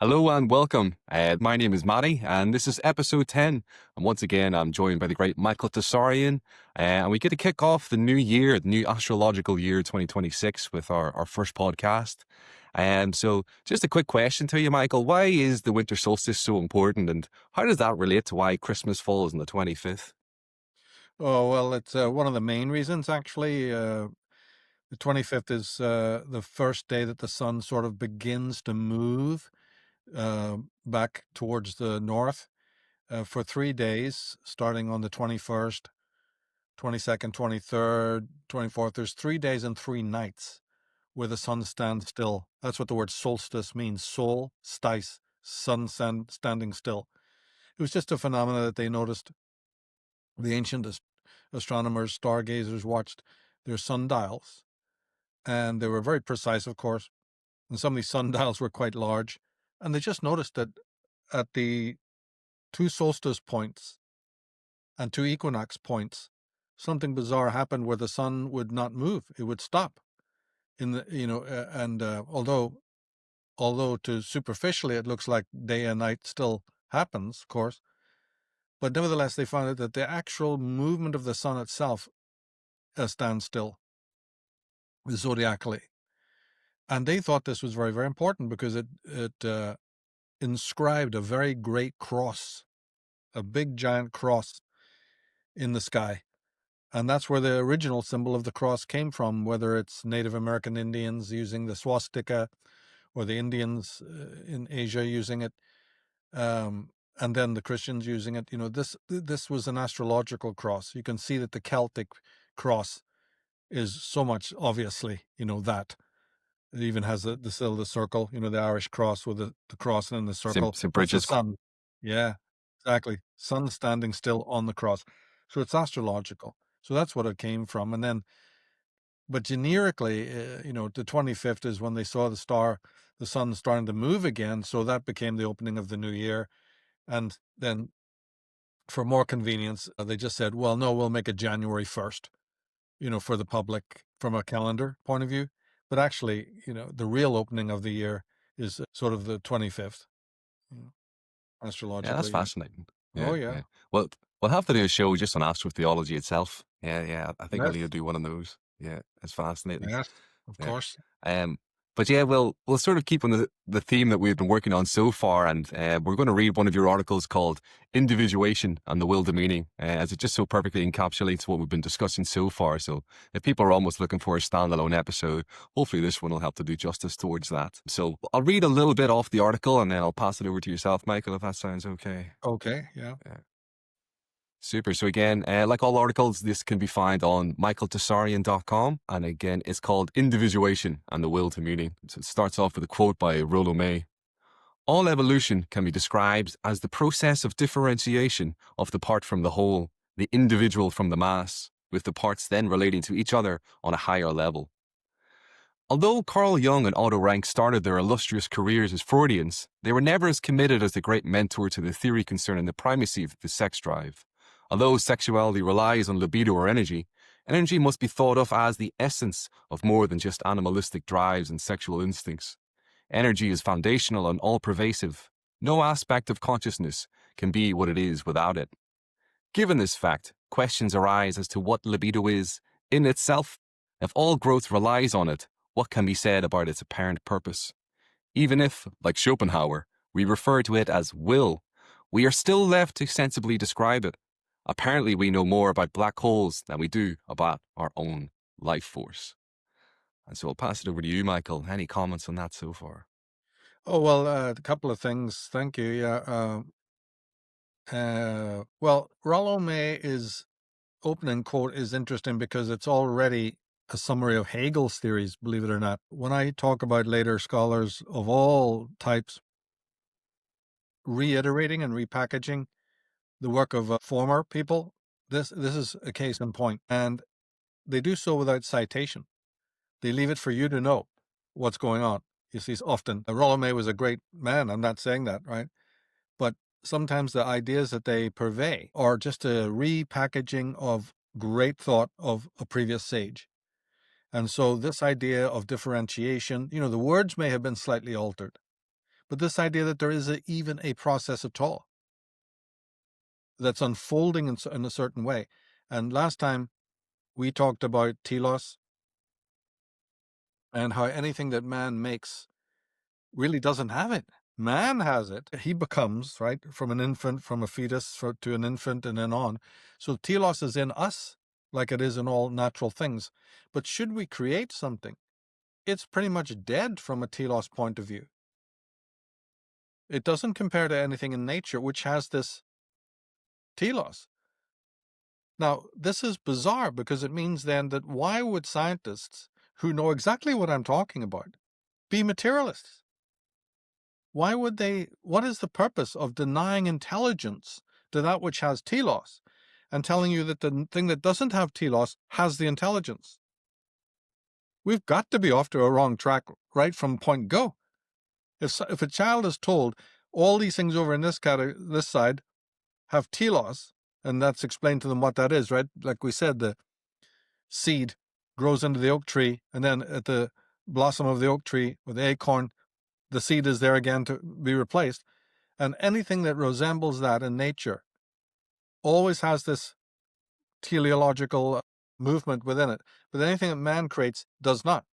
Hello and welcome. My name is Matty, and this is episode 10. And once again, I'm joined by the great Michael Tsarion. And we get to kick off the new year, the new astrological year 2026, with our first podcast. So, just a quick question to you, Michael. Why is the winter solstice so important, and how does that relate to why Christmas falls on the 25th? Oh, well, it's one of the main reasons, actually. The 25th is the first day that the sun sort of begins to move back towards the north for 3 days, starting on the 21st, 22nd, 23rd, 24th. There's 3 days and 3 nights where the sun stands still. That's what the word solstice means. Sol, stice, standing still. It was just a phenomena that they noticed. The ancient astronomers, stargazers watched their sundials, and they were very precise, of course. And some of these sundials were quite large. And they just noticed that at the two solstice points and two equinox points, something bizarre happened where the sun would not move; it would stop. Although to superficially it looks like day and night still happens, of course, but nevertheless they found out that the actual movement of the sun itself stands still zodiacally. And they thought this was very, very important because it inscribed a very great cross, a big giant cross in the sky. And that's where the original symbol of the cross came from, whether it's Native American Indians using the swastika or the Indians in Asia using it, and then the Christians using it. This was an astrological cross. You can see that the Celtic cross is so much, obviously, that. It even has the circle, the Irish cross with the cross and then the circle. St. That's the Bridget's. sun. Yeah, exactly. Sun standing still on the cross. So it's astrological. So that's what it came from. And then, but generically, the 25th is when they saw the sun starting to move again. So that became the opening of the new year. And then for more convenience, they just said, well, no, we'll make it January 1st, for the public from a calendar point of view. But actually, the real opening of the year is sort of the 25th, you know, Yeah, that's astrologically. Yeah. fascinating. Oh, Yeah, yeah. yeah. Well, we'll have to do a show just on astrotheology itself. Yeah, yeah. I think we'll need to Yes. do one of those. Yeah, it's fascinating. Yes. Of Yeah. course. Um, but yeah, we'll sort of keep on the theme that we've been working on so far, and we're going to read one of your articles called "Individuation and the Will-to-Meaning," as it just so perfectly encapsulates what we've been discussing so far. So, if people are almost looking for a standalone episode, hopefully this one will help to do justice towards that. So, I'll read a little bit off the article, and then I'll pass it over to yourself, Michael, if that sounds okay. Okay. Yeah. Yeah. Super. So again, like all articles, this can be found on michaeltessarion.com. And again, it's called Individuation and the Will-to-Meaning. So it starts off with a quote by Rollo May. All evolution can be described as the process of differentiation of the part from the whole, the individual from the mass, with the parts then relating to each other on a higher level. Although Carl Jung and Otto Rank started their illustrious careers as Freudians, they were never as committed as the great mentor to the theory concerning the primacy of the sex drive. Although sexuality relies on libido or energy must be thought of as the essence of more than just animalistic drives and sexual instincts. Energy is foundational and all-pervasive. No aspect of consciousness can be what it is without it. Given this fact, questions arise as to what libido is in itself. If all growth relies on it, what can be said about its apparent purpose? Even if, like Schopenhauer, we refer to it as will, we are still left to sensibly describe it. Apparently, we know more about black holes than we do about our own life force. And so I'll pass it over to you, Michael. Any comments on that so far? Oh, well, a couple of things. Thank you. Yeah. Well, Rollo May's opening quote is interesting because it's already a summary of Hegel's theories, believe it or not. When I talk about later scholars of all types reiterating and repackaging the work of former people, this is a case in point. And they do so without citation. They leave it for you to know what's going on. You see, often Rollo May was a great man. I'm not saying that, right? But sometimes the ideas that they purvey are just a repackaging of great thought of a previous sage. And so this idea of differentiation, the words may have been slightly altered, but this idea that there is even a process at all that's unfolding in a certain way. And last time we talked about telos and how anything that man makes really doesn't have it. Man has it. He becomes, right, from an infant, from a fetus to an infant and then on. So telos is in us like it is in all natural things. But should we create something, it's pretty much dead from a telos point of view. It doesn't compare to anything in nature which has this telos. Now, this is bizarre because it means then that why would scientists who know exactly what I'm talking about be materialists? Why would they? What is the purpose of denying intelligence to that which has telos and telling you that the thing that doesn't have telos has the intelligence? We've got to be off to a wrong track right from point go. If a child is told all these things over in this side have telos, and that's explained to them what that is, right? Like we said, the seed grows into the oak tree, and then at the blossom of the oak tree with the acorn, the seed is there again to be replaced. And anything that resembles that in nature always has this teleological movement within it. But anything that man creates does not.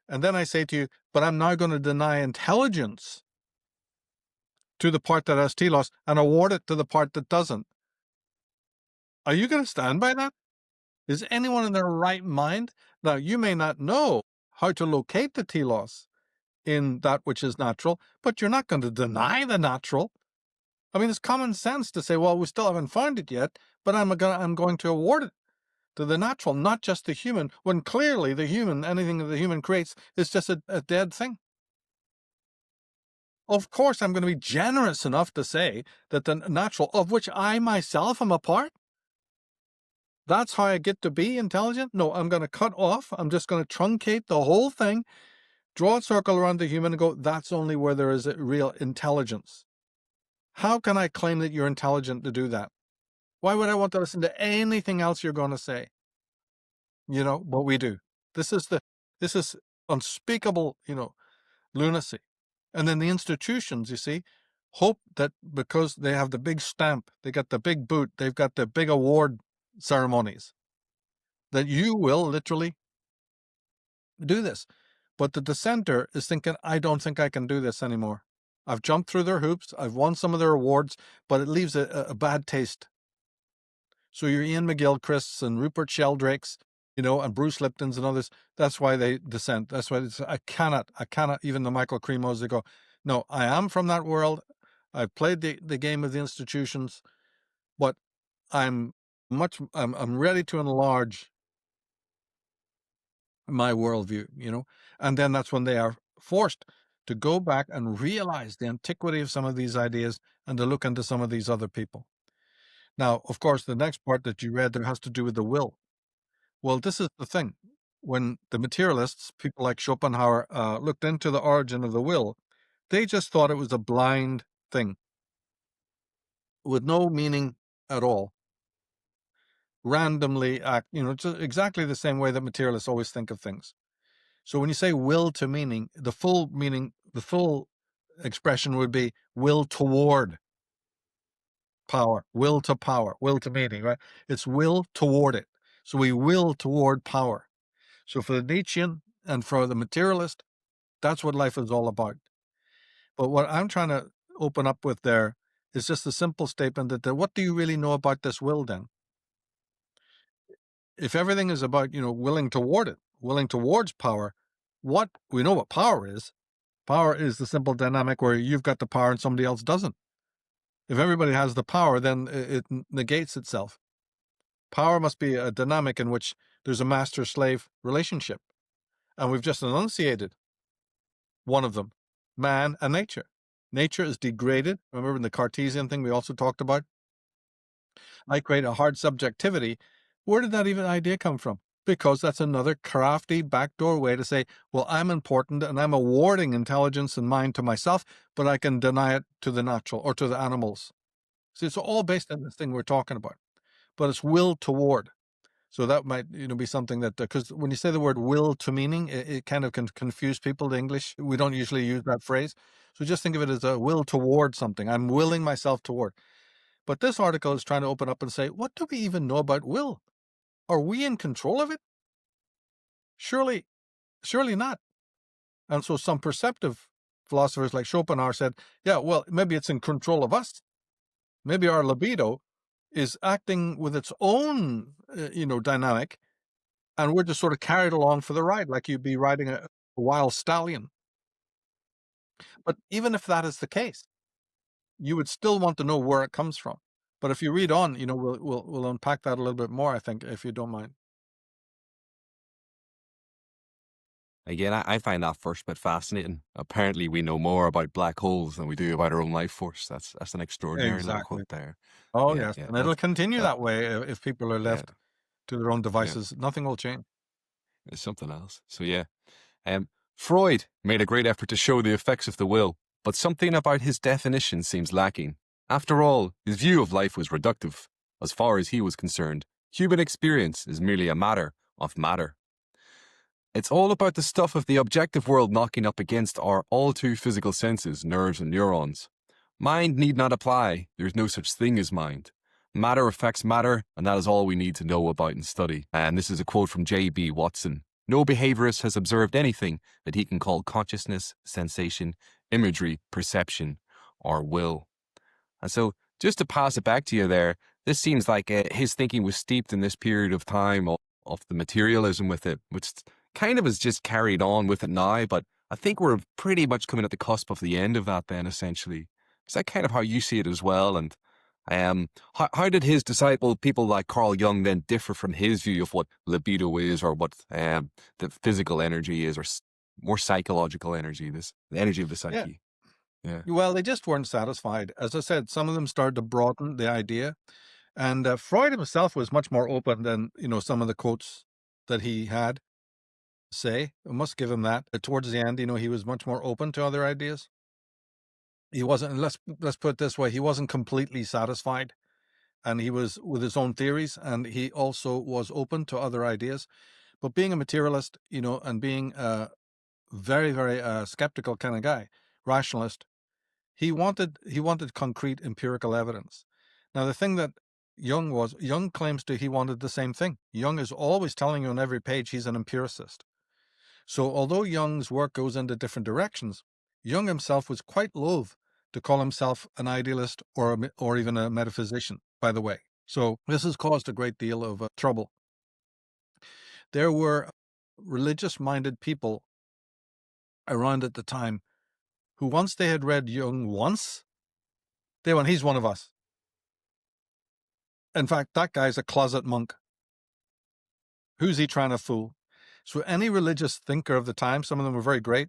And then I say to you, but I'm now going to deny intelligence to the part that has telos and award it to the part that doesn't. Are you going to stand by that? Is anyone in their right mind? Now, you may not know how to locate the telos in that which is natural, but you're not going to deny the natural. I mean, it's common sense to say, well, we still haven't found it yet, but I'm going to award it to the natural, not just the human, when clearly the human, anything that the human creates, is just a dead thing. Of course, I'm going to be generous enough to say that the natural, of which I myself am a part, that's how I get to be intelligent? No, I'm going to cut off. I'm just going to truncate the whole thing, draw a circle around the human and go, that's only where there is a real intelligence. How can I claim that you're intelligent to do that? Why would I want to listen to anything else you're going to say? You know, what we do. This is unspeakable, lunacy. And then the institutions, you see, hope that because they have the big stamp, they got the big boot, they've got the big award ceremonies, that you will literally do this. But the dissenter is thinking, I don't think I can do this anymore. I've jumped through their hoops, I've won some of their awards, but it leaves a bad taste. So your Ian McGilchrists and Rupert Sheldrake's, and Bruce Lipton's and others, that's why they dissent. That's why I cannot, even the Michael Cremos, they go, no, I am from that world. I've played the game of the institutions, but I'm ready to enlarge my worldview, and then that's when they are forced to go back and realize the antiquity of some of these ideas and to look into some of these other people. Now, of course, the next part that you read there has to do with the will. Well, this is the thing. When the materialists, people like Schopenhauer, looked into the origin of the will, they just thought it was a blind thing with no meaning at all. Randomly act, just exactly the same way that materialists always think of things. So when you say will to meaning, the full expression would be will toward power, will to meaning, right? It's will toward it. So we will toward power. So for the Nietzschean and for the materialist, that's what life is all about. But what I'm trying to open up with there is just a simple statement that what do you really know about this will then? If everything is about, willing toward it, willing towards power, what we know what power is. Power is the simple dynamic where you've got the power and somebody else doesn't. If everybody has the power, then it negates itself. Power must be a dynamic in which there's a master-slave relationship. And we've just enunciated one of them, man and nature. Nature is degraded. Remember in the Cartesian thing we also talked about? I create a hard subjectivity. Where did that even idea come from? Because that's another crafty backdoor way to say, well, I'm important and I'm awarding intelligence and mind to myself, but I can deny it to the natural or to the animals. See, it's all based on this thing we're talking about, but it's will toward. So that might, be something that, because when you say the word will to meaning, it kind of can confuse people to English. We don't usually use that phrase. So just think of it as a will toward something. I'm willing myself toward. But this article is trying to open up and say, what do we even know about will? Are we in control of it? Surely not. And so some perceptive philosophers like Schopenhauer said, yeah, well, maybe it's in control of us. Maybe our libido is acting with its own, dynamic, and we're just sort of carried along for the ride, like you'd be riding a wild stallion. But even if that is the case, you would still want to know where it comes from. But if you read on, we'll unpack that a little bit more, I think, if you don't mind. Again, I find that first bit fascinating. Apparently, we know more about black holes than we do about our own life force. That's an extraordinary little Exactly. quote there. Oh, Yeah, yes. yeah, And it'll continue that, that way if people are yeah, left to their own yeah. devices. Nothing will change. It's something else. So yeah, Freud made a great effort to show the effects of the will, but something about his definition seems lacking. After all, his view of life was reductive. As far as he was concerned, human experience is merely a matter of matter. It's all about the stuff of the objective world knocking up against our all too physical senses, nerves, and neurons. Mind need not apply, there's no such thing as mind. Matter affects matter, and that is all we need to know about and study. And this is a quote from J.B. Watson. No behaviorist has observed anything that he can call consciousness, sensation, imagery, perception, or will. And so, just to pass it back to you there, this seems like his thinking was steeped in this period of time of the materialism with it, which kind of is just carried on with it now, but I think we're pretty much coming at the cusp of the end of that then, essentially. Is that kind of how you see it as well? And how did his disciple, people like Carl Jung, then differ from his view of what libido is or what the physical energy is or more psychological energy, the energy of the Yeah. psyche? Yeah. Well, they just weren't satisfied. As I said, some of them started to broaden the idea. And Freud himself was much more open than, some of the quotes that he had say. I must give him that. Towards the end, he was much more open to other ideas. He wasn't, let's put it this way, he wasn't completely satisfied. And he was with his own theories, and he also was open to other ideas. But being a materialist, and being a very, very skeptical kind of guy, rationalist, he wanted concrete empirical evidence. Now, the thing that Jung claims he wanted the same thing. Jung is always telling you on every page he's an empiricist. So although Jung's work goes into different directions, Jung himself was quite loath to call himself an idealist or even a metaphysician, by the way. So this has caused a great deal of trouble. There were religious-minded people around at the time who, once they had read Jung once, they went, he's one of us. In fact, that guy's a closet monk. Who's he trying to fool? So any religious thinker of the time, some of them were very great,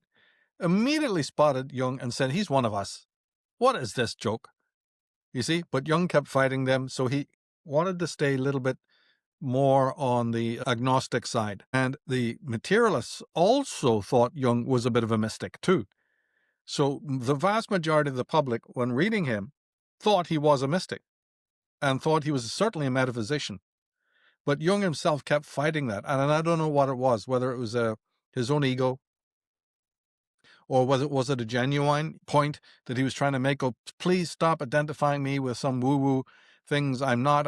immediately spotted Jung and said, he's one of us. What is this joke? You see, but Jung kept fighting them, so he wanted to stay a little bit more on the agnostic side. And the materialists also thought Jung was a bit of a mystic too. So the vast majority of the public, when reading him, thought he was a mystic and thought he was certainly a metaphysician. But Jung himself kept fighting that. And I don't know what it was, whether it was his own ego, or was it a genuine point that he was trying to make? Oh, please stop identifying me with some woo-woo things. I'm not,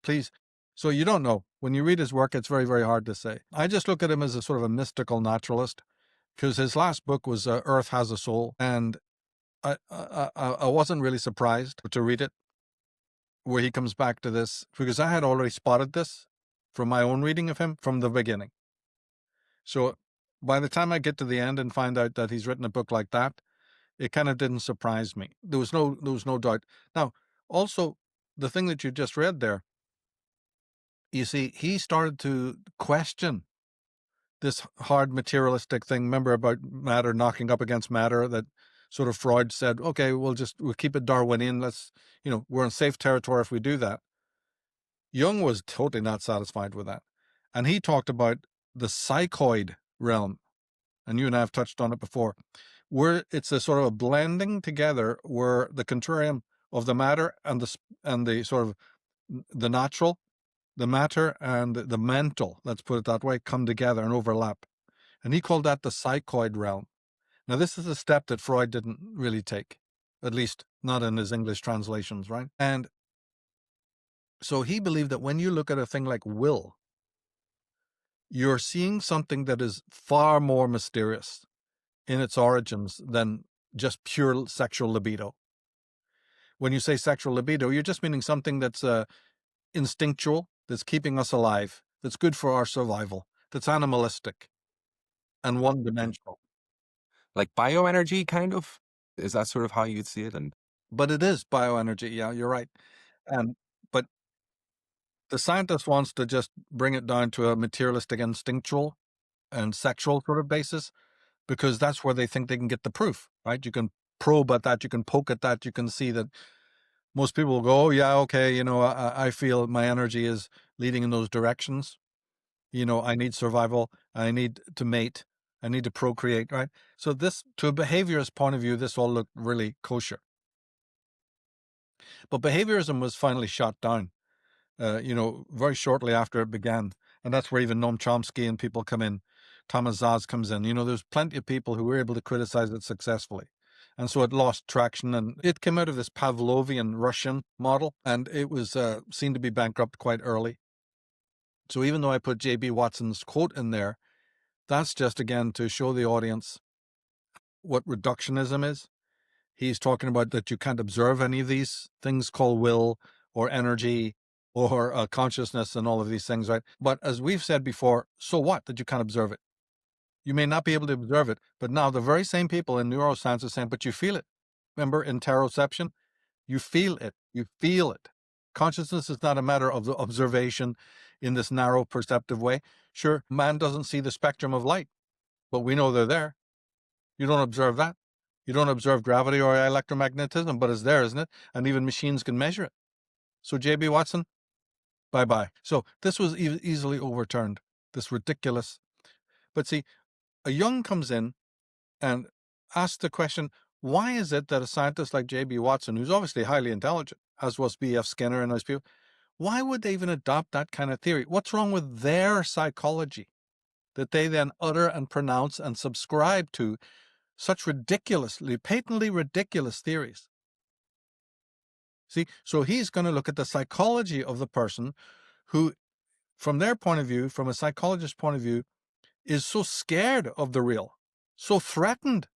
please. So you don't know. When you read his work, it's very, very hard to say. I just look at him as a sort of a mystical naturalist, because his last book was Earth Has a Soul, and I wasn't really surprised to read it, where he comes back to this, because I had already spotted this from my own reading of him from the beginning. So by the time I get to the end and find out that he's written a book like that, it kind of didn't surprise me. There was no doubt. Now, also, the thing that you just read there, you see, he started to question this hard materialistic thing. Remember about matter knocking up against matter, that sort of Freud said, okay, we'll keep it Darwinian. Let's, we're in safe territory if we do that. Jung was totally not satisfied with that. And he talked about the psychoid realm. And you and I have touched on it before, where it's a sort of a blending together where the contrarium of the matter and the sort of the natural the matter and the mental, let's put it that way, come together and overlap. And he called that the psychoid realm. Now, this is a step that Freud didn't really take, at least not in his English translations, right? And so he believed that when you look at a thing like will, you're seeing something that is far more mysterious in its origins than just pure sexual libido. When you say sexual libido, you're just meaning something that's instinctual, that's keeping us alive, that's good for our survival, that's animalistic and one-dimensional. Like bioenergy, kind of? Is that sort of how you'd see it? And But it is bioenergy, yeah, you're right. But the scientist wants to just bring it down to a materialistic, instinctual, and sexual sort of basis, because that's where they think they can get the proof, right? You can probe at that, you can poke at that, you can see that most people will go, oh, yeah, okay, I feel my energy is leading in those directions. I need survival, I need to mate, I need to procreate, right? So this, to a behaviorist point of view, this all looked really kosher. But behaviorism was finally shot down, very shortly after it began. And that's where even Noam Chomsky and people come in. Thomas Zaz comes in. There's plenty of people who were able to criticize it successfully. And so it lost traction, and it came out of this Pavlovian Russian model, and it was seen to be bankrupt quite early. So even though I put J.B. Watson's quote in there, that's just, again, to show the audience what reductionism is. He's talking about that you can't observe any of these things called will or energy or consciousness and all of these things, right? But as we've said before, so what that you can't observe it? You may not be able to observe it, but now the very same people in neuroscience are saying, but you feel it. Remember, in interoception, you feel it. You feel it. Consciousness is not a matter of the observation in this narrow perceptive way. Sure, man doesn't see the spectrum of light, but we know they're there. You don't observe that. You don't observe gravity or electromagnetism, but it's there, isn't it? And even machines can measure it. So J.B. Watson, bye-bye. So this was easily overturned, this ridiculous. But see, a Jung comes in and asks the question, why is it that a scientist like J.B. Watson, who's obviously highly intelligent, as was B.F. Skinner and those people, why would they even adopt that kind of theory? What's wrong with their psychology that they then utter and pronounce and subscribe to such ridiculously, patently ridiculous theories? See, so he's going to look at the psychology of the person who, from their point of view, from a psychologist's point of view, is so scared of the real, so threatened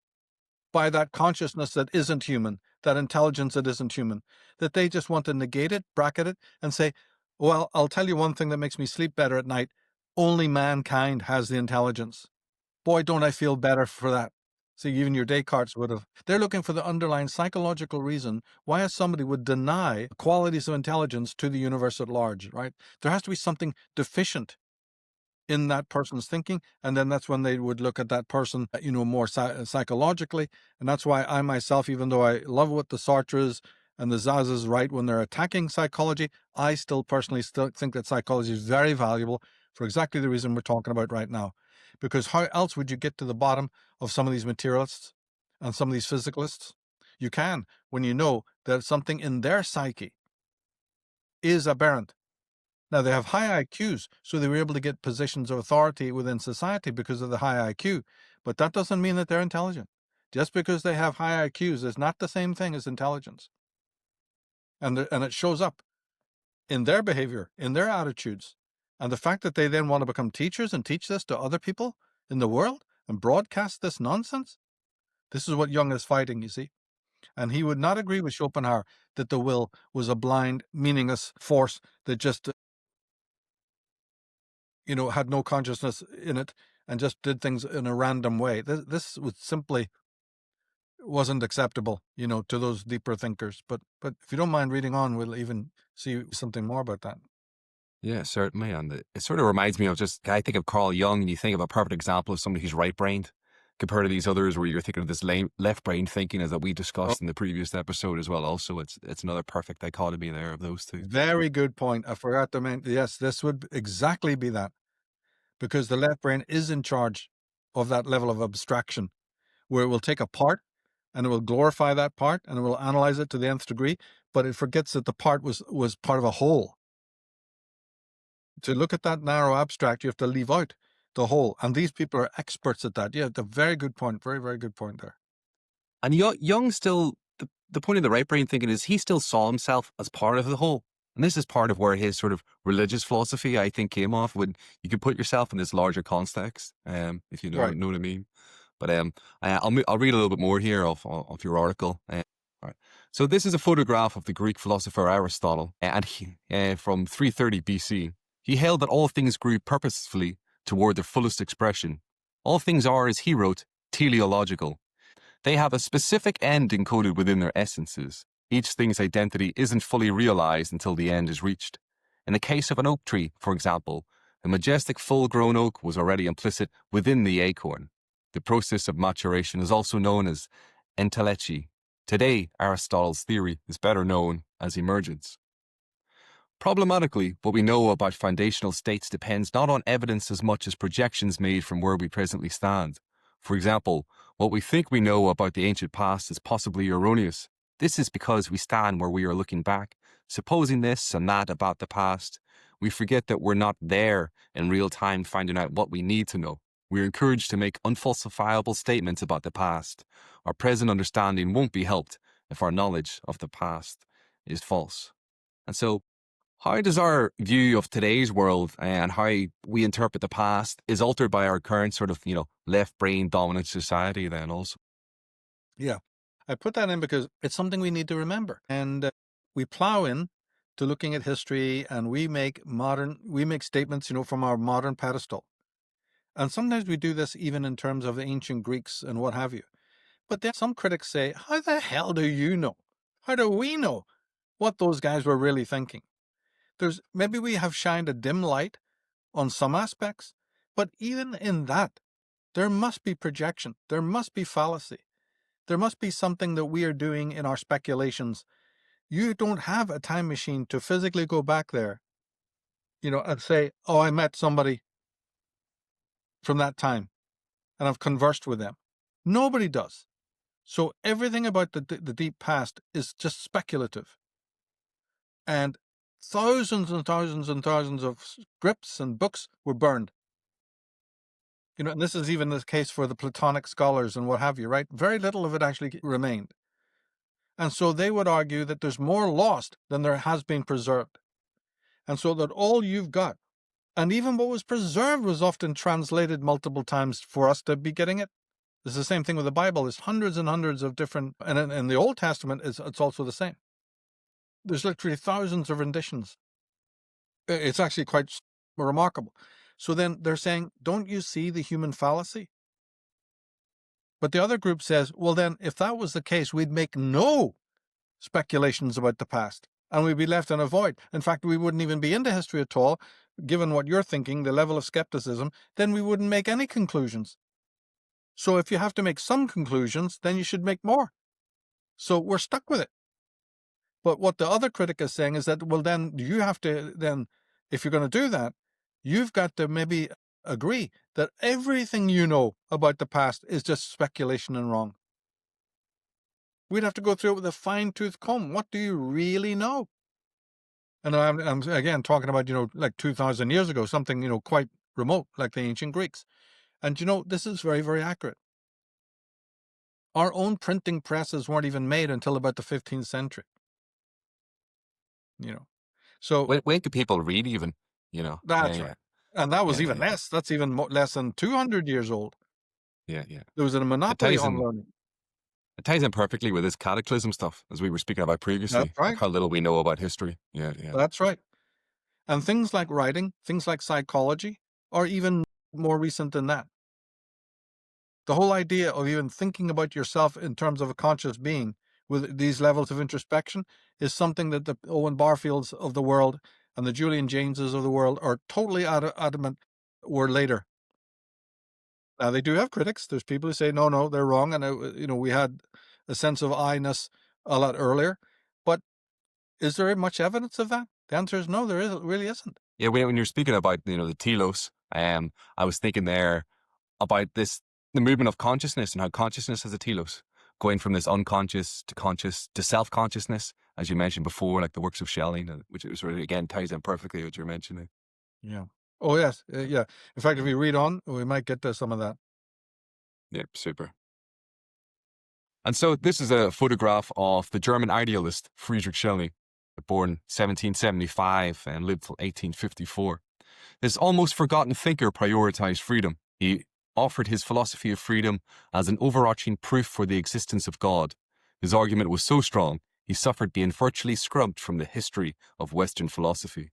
by that consciousness that isn't human, that intelligence that isn't human, that they just want to negate it, bracket it, and say, well, I'll tell you one thing that makes me sleep better at night. Only mankind has the intelligence. Boy, don't I feel better for that. See, even your Descartes would have. They're looking for the underlying psychological reason why somebody would deny qualities of intelligence to the universe at large, right? There has to be something deficient in that person's thinking, and then that's when they would look at that person, more psychologically. And that's why I myself, even though I love what the Sartres and the Zazas write when they're attacking psychology, I still personally think that psychology is very valuable for exactly the reason we're talking about right now. Because how else would you get to the bottom of some of these materialists and some of these physicalists? You can, when you know that something in their psyche is aberrant. Now, they have high IQs, so they were able to get positions of authority within society because of the high IQ, but that doesn't mean that they're intelligent. Just because they have high IQs is not the same thing as intelligence. And it shows up in their behavior, in their attitudes. And the fact that they then want to become teachers and teach this to other people in the world and broadcast this nonsense, this is what Jung is fighting, you see. And he would not agree with Schopenhauer that the will was a blind, meaningless force that just had no consciousness in it and just did things in a random way. This was simply wasn't acceptable, to those deeper thinkers. But if you don't mind reading on, we'll even see something more about that. yeah, certainly. And it sort of reminds me of I think of Carl Jung, and you think of a perfect example of somebody who's right-brained compared to these others where you're thinking of this left-brained thinking, as that we discussed in the previous episode as well. Also, it's another perfect dichotomy there of those two. Very good point. I forgot to mention, yes, this would exactly be that, because the left brain is in charge of that level of abstraction, where it will take a part and it will glorify that part and it will analyze it to the nth degree, but it forgets that the part was part of a whole. to look at that narrow abstract, you have to leave out the whole. And these people are experts at that. Yeah, it's a very good point. Very, very good point there. And Jung still, the point of the right brain thinking is he still saw himself as part of the whole. And this is part of where his sort of religious philosophy, I think, came off, when you can put yourself in this larger context, if you Right. know what I mean. But I'll read a little bit more here of your article. All right. So this is a photograph of the Greek philosopher Aristotle, and he, from 330 BC. He held that all things grew purposefully toward their fullest expression. All things are, as he wrote, teleological. They have a specific end encoded within their essences. Each thing's identity isn't fully realized until the end is reached. In the case of an oak tree, for example, the majestic full-grown oak was already implicit within the acorn. The process of maturation is also known as entelechy. Today, Aristotle's theory is better known as emergence. Problematically, what we know about foundational states depends not on evidence as much as projections made from where we presently stand. For example, what we think we know about the ancient past is possibly erroneous. This is because we stand where we are looking back, supposing this and that about the past. We forget that we're not there in real time finding out what we need to know. We're encouraged to make unfalsifiable statements about the past. Our present understanding won't be helped if our knowledge of the past is false. And so, how does our view of today's world and how we interpret the past is altered by our current sort of, left brain dominant society then also? Yeah. I put that in because it's something we need to remember. And we plow in to looking at history, and we make statements, from our modern pedestal. And sometimes we do this even in terms of the ancient Greeks and what have you. But then some critics say, how the hell do you know? How do we know what those guys were really thinking? Maybe we have shined a dim light on some aspects, but even in that, there must be projection. There must be fallacy. There must be something that we are doing in our speculations. You don't have a time machine to physically go back there, and say, oh, I met somebody from that time and I've conversed with them. Nobody does. So everything about the deep past is just speculative. And thousands and thousands and thousands of scripts and books were burned. And this is even the case for the Platonic scholars and what have you, right? Very little of it actually remained. And so they would argue that there's more lost than there has been preserved. And so that all you've got, and even what was preserved, was often translated multiple times for us to be getting it. It's the same thing with the Bible. There's hundreds and hundreds of different, and in the Old Testament, it's also the same. There's literally thousands of renditions. It's actually quite remarkable. So then they're saying, don't you see the human fallacy? But the other group says, well, then, if that was the case, we'd make no speculations about the past, and we'd be left in a void. In fact, we wouldn't even be into history at all, given what you're thinking, the level of skepticism. Then we wouldn't make any conclusions. So if you have to make some conclusions, then you should make more. So we're stuck with it. But what the other critic is saying is that, well, then you have to, if you're going to do that, you've got to maybe agree that everything you know about the past is just speculation and wrong. We'd have to go through it with a fine-tooth comb. What do you really know? And I'm again talking about, like 2,000 years ago, something, quite remote, like the ancient Greeks. And, this is very, very accurate. Our own printing presses weren't even made until about the 15th century. So When could people read even? that's right. And that was even Yeah. less. That's even less than 200 years old. Yeah. There was a monopoly on learning. It ties in perfectly with this cataclysm stuff, as we were speaking about previously. That's right. Like how little we know about history. Yeah. That's right. And things like writing, things like psychology, are even more recent than that. The whole idea of even thinking about yourself in terms of a conscious being with these levels of introspection is something that the Owen Barfields of the world and the Julian Jameses of the world are totally adamant were later. Now, they do have critics. There's people who say, no, they're wrong. And, we had a sense of I-ness a lot earlier. But is there much evidence of that? The answer is no, really isn't. Yeah, when you're speaking about, the telos, I was thinking there about the movement of consciousness and how consciousness has a telos, going from this unconscious to conscious to self-consciousness, as you mentioned before, like the works of Schelling, which was really, again, ties in perfectly with what you're mentioning. Yeah. Oh, yes. Yeah. In fact, if we read on, we might get to some of that. Yeah, super. And so this is a photograph of the German idealist Friedrich Schelling, born 1775 and lived till 1854. This almost forgotten thinker prioritized freedom. He offered his philosophy of freedom as an overarching proof for the existence of God. His argument was so strong, he suffered being virtually scrubbed from the history of Western philosophy.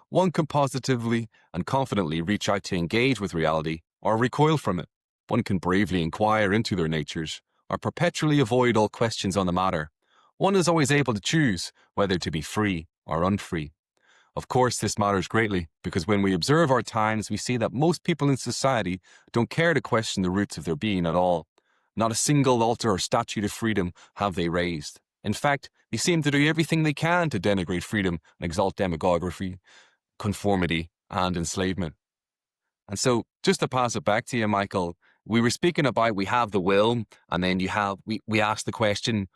One can positively and confidently reach out to engage with reality or recoil from it. One can bravely inquire into their natures or perpetually avoid all questions on the matter. One is always able to choose whether to be free or unfree. Of course, this matters greatly because when we observe our times, we see that most people in society don't care to question the roots of their being at all. Not a single altar or statue of freedom have they raised. In fact, they seem to do everything they can to denigrate freedom and exalt demagoguery, conformity, and enslavement. And so, just to pass it back to you, Michael, we were speaking about we have the will, and then we asked the question,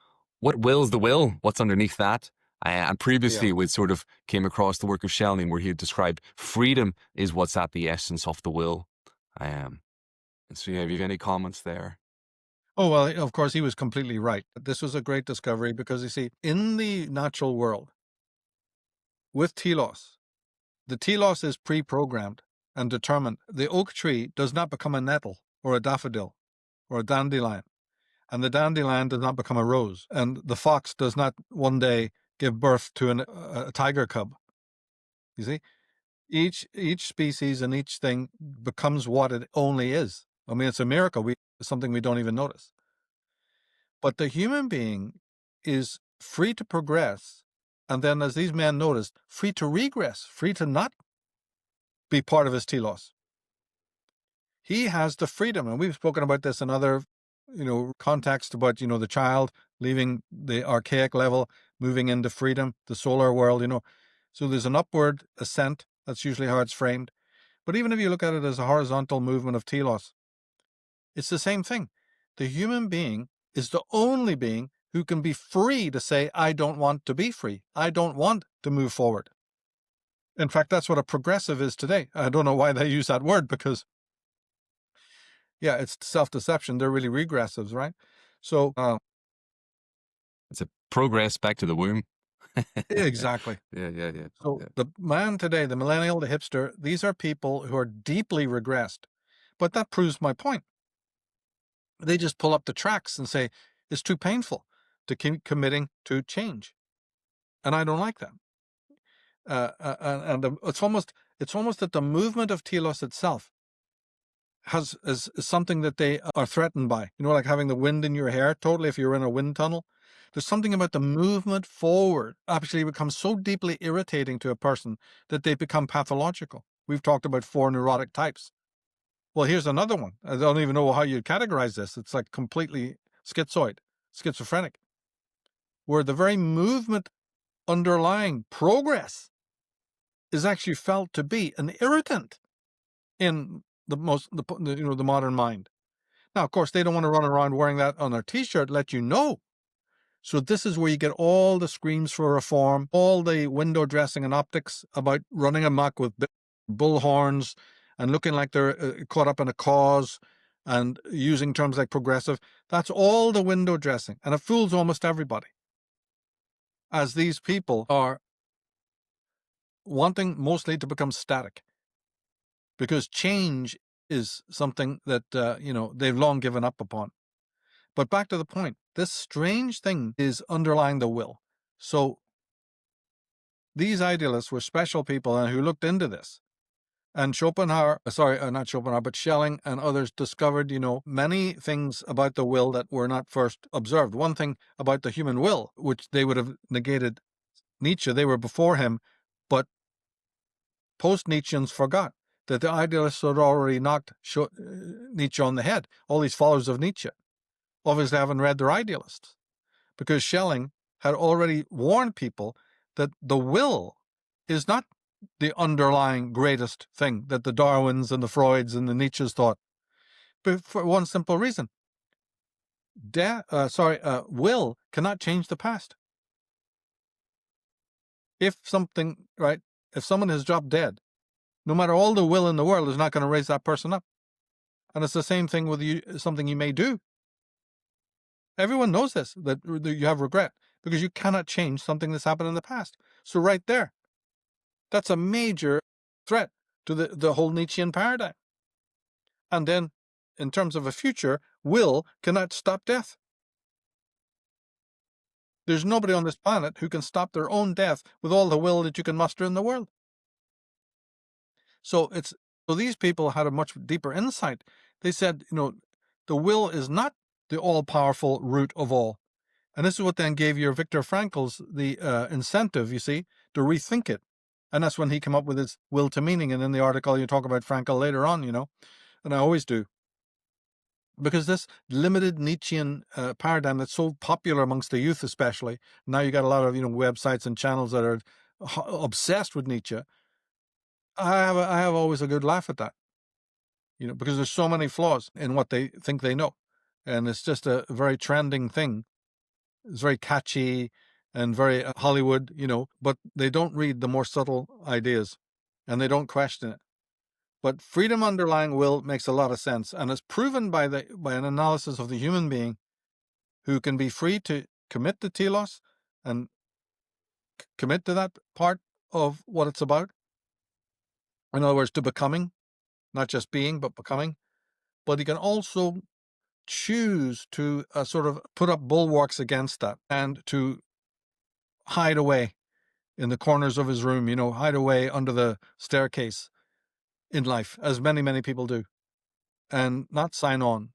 what wills the will? What's underneath that? And Yeah. previously, we sort of came across the work of Schelling, where he had described freedom is what's at the essence of the will. Um, so, yeah, have you have any comments there? Oh, well, of course, he was completely right. This was a great discovery because, you see, in the natural world, with telos, the telos is pre-programmed and determined. The oak tree does not become a nettle or a daffodil or a dandelion, and the dandelion does not become a rose, and the fox does not one day give birth to a tiger cub. You see, each species and each thing becomes what it only is. I mean, it's a miracle. Something we don't even notice. But the human being is free to progress, and then, as these men noticed, free to regress, free to not be part of his telos. He has the freedom, and we've spoken about this in other, context about, the child leaving the archaic level, moving into freedom, the solar world. So there's an upward ascent. That's usually how it's framed. But even if you look at it as a horizontal movement of telos, it's the same thing. The human being is the only being who can be free to say, I don't want to be free. I don't want to move forward. In fact, that's what a progressive is today. I don't know why they use that word because, yeah, it's self-deception. They're really regressives, right? So, It's a progress back to the womb. exactly. Yeah. So the man today, the millennial, the hipster, these are people who are deeply regressed. But that proves my point. They just pull up the tracks and say, it's too painful to keep committing to change. And I don't like that. It's almost that the movement of telos itself is something that they are threatened by. Like having the wind in your hair. Totally, if you're in a wind tunnel, there's something about the movement forward actually becomes so deeply irritating to a person that they become pathological. We've talked about 4 neurotic types. Well, here's another one. I don't even know how you'd categorize this. It's like completely schizophrenic, where the very movement underlying progress is actually felt to be an irritant in the modern mind. Now, of course, they don't want to run around wearing that on their T-shirt, let you know. So this is where you get all the screams for reform, all the window dressing and optics about running amok with bull horns and looking like they're caught up in a cause and using terms like progressive. That's all the window dressing, and it fools almost everybody, as these people are wanting mostly to become static, because change is something that they've long given up upon. But back to the point, this strange thing is underlying the will. So these idealists were special people who looked into this. And not Schopenhauer, but Schelling and others discovered, many things about the will that were not first observed. One thing about the human will, which they would have negated Nietzsche, they were before him, but post-Nietzscheans forgot that the idealists had already knocked Nietzsche on the head. All these followers of Nietzsche obviously haven't read their idealists, because Schelling had already warned people that the will is not the underlying greatest thing that the Darwins and the Freuds and the Nietzsches thought. But for one simple reason. Will cannot change the past. If someone has dropped dead, no matter all the will in the world, is not going to raise that person up. And it's the same thing with you, something you may do. Everyone knows this, that you have regret, because you cannot change something that's happened in the past. So right there, that's a major threat to the whole Nietzschean paradigm. And then, in terms of a future, will cannot stop death. There's nobody on this planet who can stop their own death with all the will that you can muster in the world. So these people had a much deeper insight. They said, the will is not the all-powerful root of all. And this is what then gave your Viktor Frankl's the incentive, you see, to rethink it. And that's when he came up with his will to meaning. And in the article, you talk about Frankl later on, and I always do. Because this limited Nietzschean paradigm that's so popular amongst the youth, especially now, you got a lot of websites and channels that are obsessed with Nietzsche. I have always a good laugh at that, because there's so many flaws in what they think they know, and it's just a very trending thing. It's very catchy and very Hollywood, but they don't read the more subtle ideas, and they don't question it. But freedom underlying will makes a lot of sense, and is proven by an analysis of the human being who can be free to commit to telos and commit to that part of what it's about. In other words, to becoming, not just being, but becoming. But he can also choose to sort of put up bulwarks against that and to hide away in the corners of his room, hide away under the staircase in life, as many, many people do, and not sign on.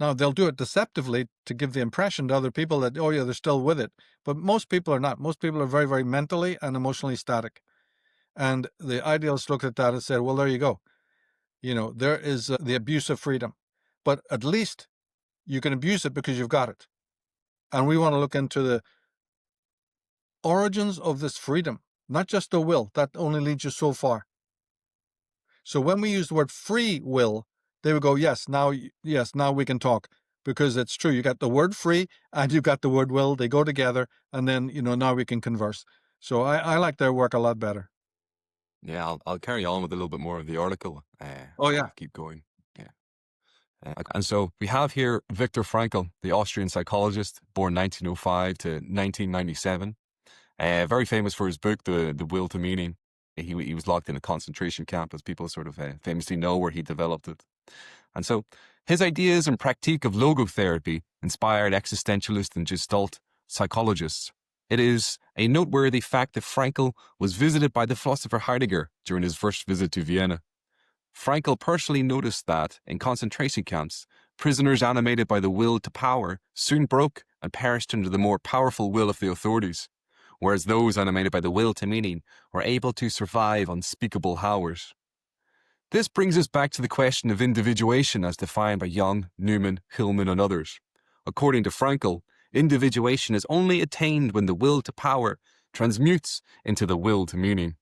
Now, they'll do it deceptively to give the impression to other people that, oh yeah, they're still with it. But most people are not. Most people are very, very mentally and emotionally static. And the idealists looked at that and said, well, there you go. There is the abuse of freedom. But at least you can abuse it because you've got it. And we want to look into the origins of this freedom, not just the will. That only leads you so far. So when we use the word free will, they would go, yes, now we can talk, because it's true. You got the word free and you've got the word will. They go together, and then, now we can converse. So I like their work a lot better. Yeah, I'll carry on with a little bit more of the article. Oh, yeah. I'll keep going. Yeah. And so we have here Viktor Frankl, the Austrian psychologist, born 1905 to 1997. Very famous for his book, The Will to Meaning. He was locked in a concentration camp, as people sort of famously know, where he developed it. And so his ideas and practice of logotherapy inspired existentialist and gestalt psychologists. It is a noteworthy fact that Frankl was visited by the philosopher Heidegger during his first visit to Vienna. Frankl personally noticed that, in concentration camps, prisoners animated by the will to power soon broke and perished under the more powerful will of the authorities, whereas those animated by the will to meaning were able to survive unspeakable hours. This brings us back to the question of individuation as defined by Jung, Newman, Hillman, and others. According to Frankl, individuation is only attained when the will to power transmutes into the will to meaning.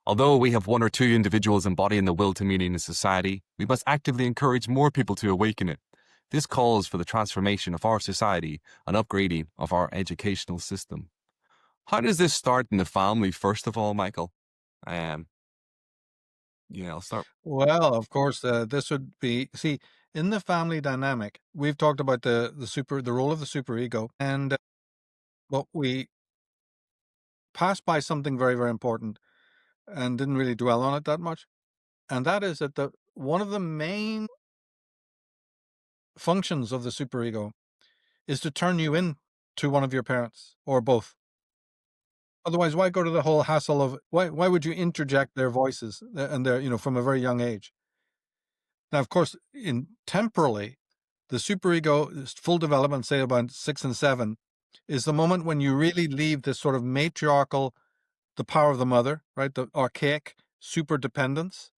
Although we have one or two individuals embodying the will to meaning in society, we must actively encourage more people to awaken it. This calls for the transformation of our society and upgrading of our educational system. How does this start in the family, first of all, Michael? I'll start. Well, of course, this would be, see, in the family dynamic, we've talked about the role of the superego, and but we passed by something very, very important and didn't really dwell on it that much. And that is that one of the main functions of the superego is to turn you into one of your parents or both. Otherwise, why go to the whole hassle of why would you interject their voices and their, from a very young age? Now, of course, temporally, the superego full development, say about 6 and 7, is the moment when you really leave this sort of matriarchal, the power of the mother, right? The archaic super dependence,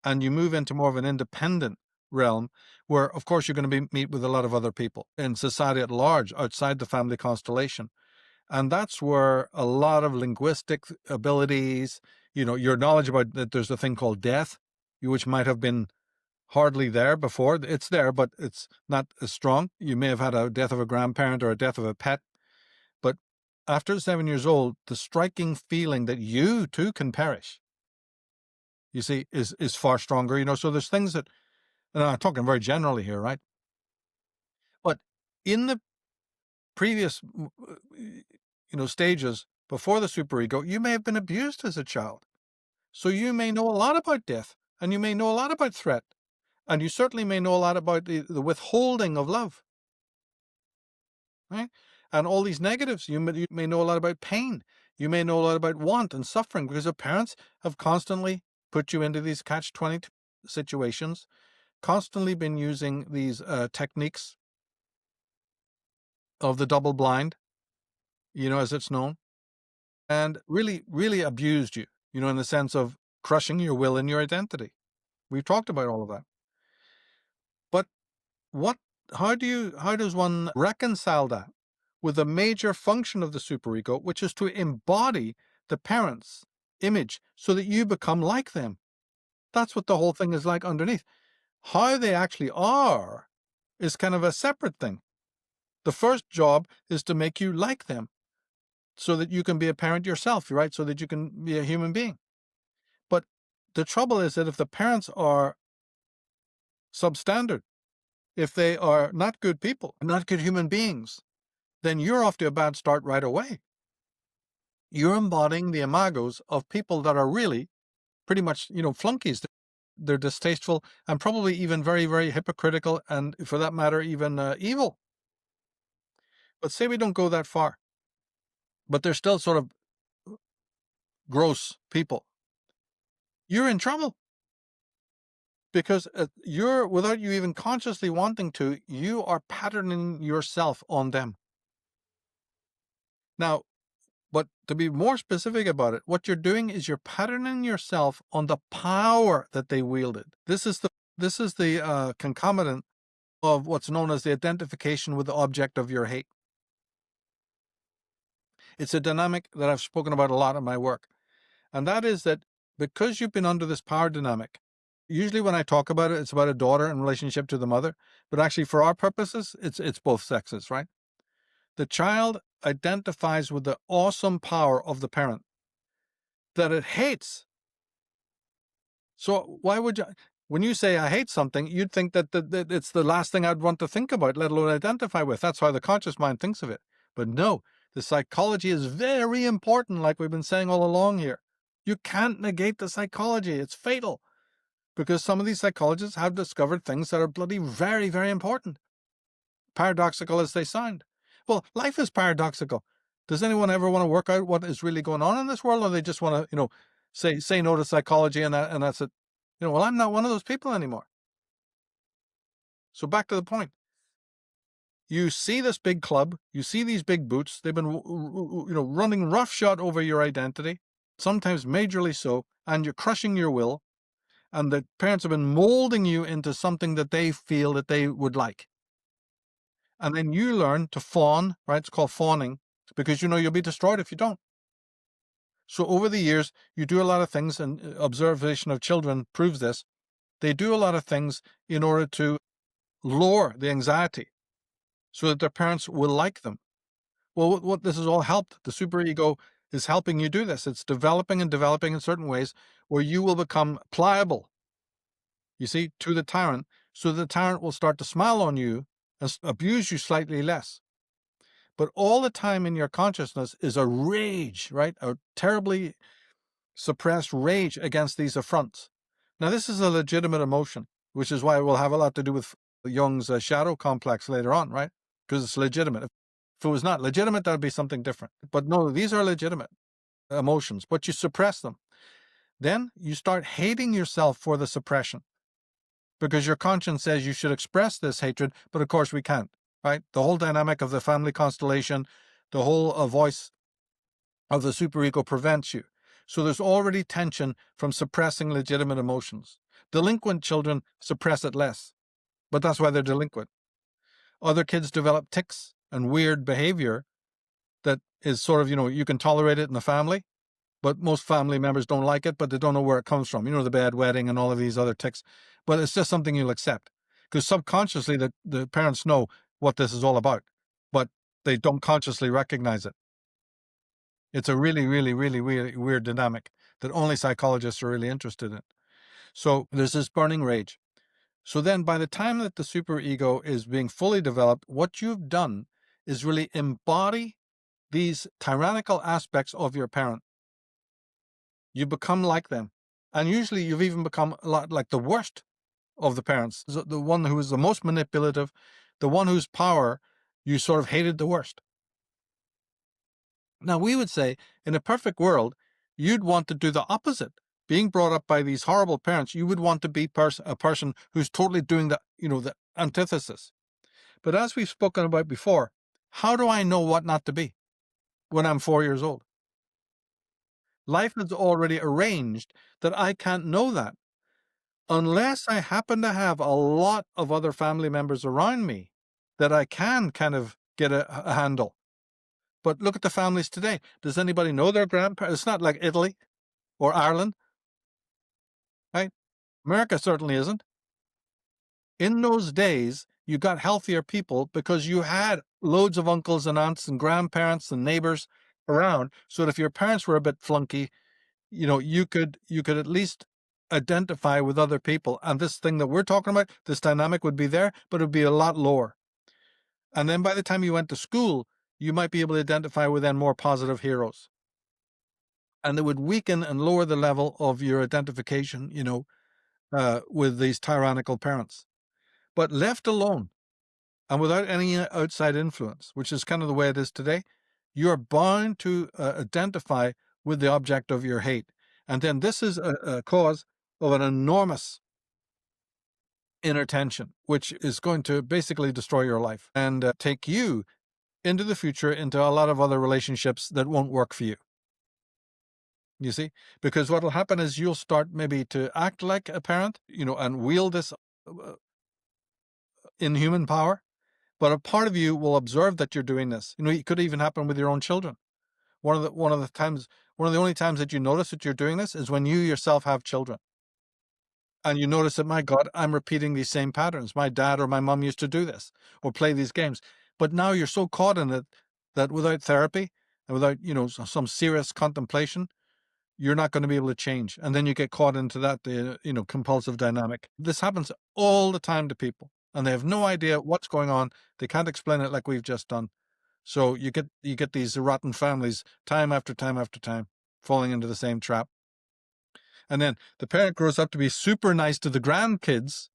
and you move into more of an independent realm where, of course, you're going to meet with a lot of other people in society at large, outside the family constellation. And that's where a lot of linguistic abilities, your knowledge about that there's a thing called death, which might have been hardly there before. It's there, but it's not as strong. You may have had a death of a grandparent or a death of a pet. But after 7 years old, the striking feeling that you too can perish you see, is far stronger. So there's things that, and I'm talking very generally here, right? But in the previous, stages before the superego, you may have been abused as a child. So you may know a lot about death, and you may know a lot about threat, and you certainly may know a lot about the withholding of love, right? And all these negatives, you may know a lot about pain. You may know a lot about want and suffering because the parents have constantly put you into these catch-22 situations, constantly been using these techniques of the double blind, as it's known, and really, really abused you, in the sense of crushing your will and your identity. We've talked about all of that. But what how does one reconcile that with a major function of the superego, which is to embody the parents' image so that you become like them? That's what the whole thing is like underneath. How they actually are is kind of a separate thing. The first job is to make you like them so that you can be a parent yourself, right? So that you can be a human being. But the trouble is that if the parents are substandard, if they are not good people, not good human beings, then you're off to a bad start right away. You're embodying the imagos of people that are really pretty much, flunkies. They're distasteful and probably even very, very hypocritical and, for that matter, even evil. But say we don't go that far, but they're still sort of gross people. You're in trouble because you're, without you even consciously wanting to, you are patterning yourself on them. Now, but to be more specific about it, what you're doing is you're patterning yourself on the power that they wielded. This is the concomitant of what's known as the identification with the object of your hate. It's a dynamic that I've spoken about a lot in my work, and that is that because you've been under this power dynamic, usually when I talk about it, it's about a daughter in relationship to the mother, but actually for our purposes, it's both sexes, right? The child identifies with the awesome power of the parent that it hates. So why would you, when you say I hate something, you'd think that it's the last thing I'd want to think about, let alone identify with. That's how the conscious mind thinks of it. But no, the psychology is very important, like we've been saying all along here. You can't negate the psychology. It's fatal because some of these psychologists have discovered things that are bloody very, very important, paradoxical as they sound. Well, life is paradoxical. Does anyone ever want to work out what is really going on in this world, or they just want to, say no to psychology and that's it? Well, I'm not one of those people anymore. So back to the point. You see this big club, you see these big boots. They've been, running roughshod over your identity, sometimes majorly so, and you're crushing your will. And the parents have been molding you into something that they feel that they would like. And then you learn to fawn, right? It's called fawning, because you'll be destroyed if you don't. So over the years, you do a lot of things, and observation of children proves this. They do a lot of things in order to lower the anxiety so that their parents will like them. Well, what this has all helped, the superego is helping you do this. It's developing and developing in certain ways where you will become pliable, you see, to the tyrant, so the tyrant will start to smile on you and abuse you slightly less. But all the time in your consciousness is a rage, right? A terribly suppressed rage against these affronts. Now, this is a legitimate emotion, which is why it will have a lot to do with Jung's shadow complex later on, right? Because it's legitimate. If it was not legitimate, that would be something different. But no, these are legitimate emotions, but you suppress them. Then you start hating yourself for the suppression because your conscience says you should express this hatred, but of course we can't, right? The whole dynamic of the family constellation, the whole voice of the superego prevents you. So there's already tension from suppressing legitimate emotions. Delinquent children suppress it less, but that's why they're delinquent. Other kids develop tics and weird behavior that is sort of, you can tolerate it in the family, but most family members don't like it, but they don't know where it comes from. The bad wedding and all of these other tics. But it's just something you'll accept because subconsciously the parents know what this is all about, but they don't consciously recognize it. It's a really, really, really weird dynamic that only psychologists are really interested in. So there's this burning rage. So then by the time that the superego is being fully developed, what you've done is really embody these tyrannical aspects of your parent. You become like them. And usually you've even become a lot like the worst of the parents, the one who is the most manipulative, the one whose power you sort of hated the worst. Now, we would say in a perfect world, you'd want to do the opposite. Being brought up by these horrible parents, you would want to be a person who's totally doing the antithesis. But as we've spoken about before, how do I know what not to be when I'm 4 years old? Life is already arranged that I can't know that unless I happen to have a lot of other family members around me that I can kind of get a handle. But look at the families today. Does anybody know their grandparents? It's not like Italy or Ireland, right? America certainly isn't. In those days, you got healthier people because you had loads of uncles and aunts and grandparents and neighbors around. So that if your parents were a bit flunky, you could at least identify with other people. And this thing that we're talking about, this dynamic would be there, but it would be a lot lower. And then by the time you went to school, you might be able to identify with then more positive heroes. And it would weaken and lower the level of your identification, with these tyrannical parents. But left alone and without any outside influence, which is kind of the way it is today, you're bound to identify with the object of your hate. And then this is a cause of an enormous inner tension, which is going to basically destroy your life and take you into the future into a lot of other relationships that won't work for you. You see? Because what will happen is you'll start maybe to act like a parent, and wield this inhuman power, but a part of you will observe that you're doing this. It could even happen with your own children. One of the only times that you notice that you're doing this is when you yourself have children. And you notice that, my God, I'm repeating these same patterns. My dad or my mom used to do this or play these games. But now you're so caught in it that without therapy and without, some serious contemplation, you're not going to be able to change. And then you get caught into that, compulsive dynamic. This happens all the time to people and they have no idea what's going on. They can't explain it like we've just done. So you get these rotten families time after time after time falling into the same trap. And then the parent grows up to be super nice to the grandkids.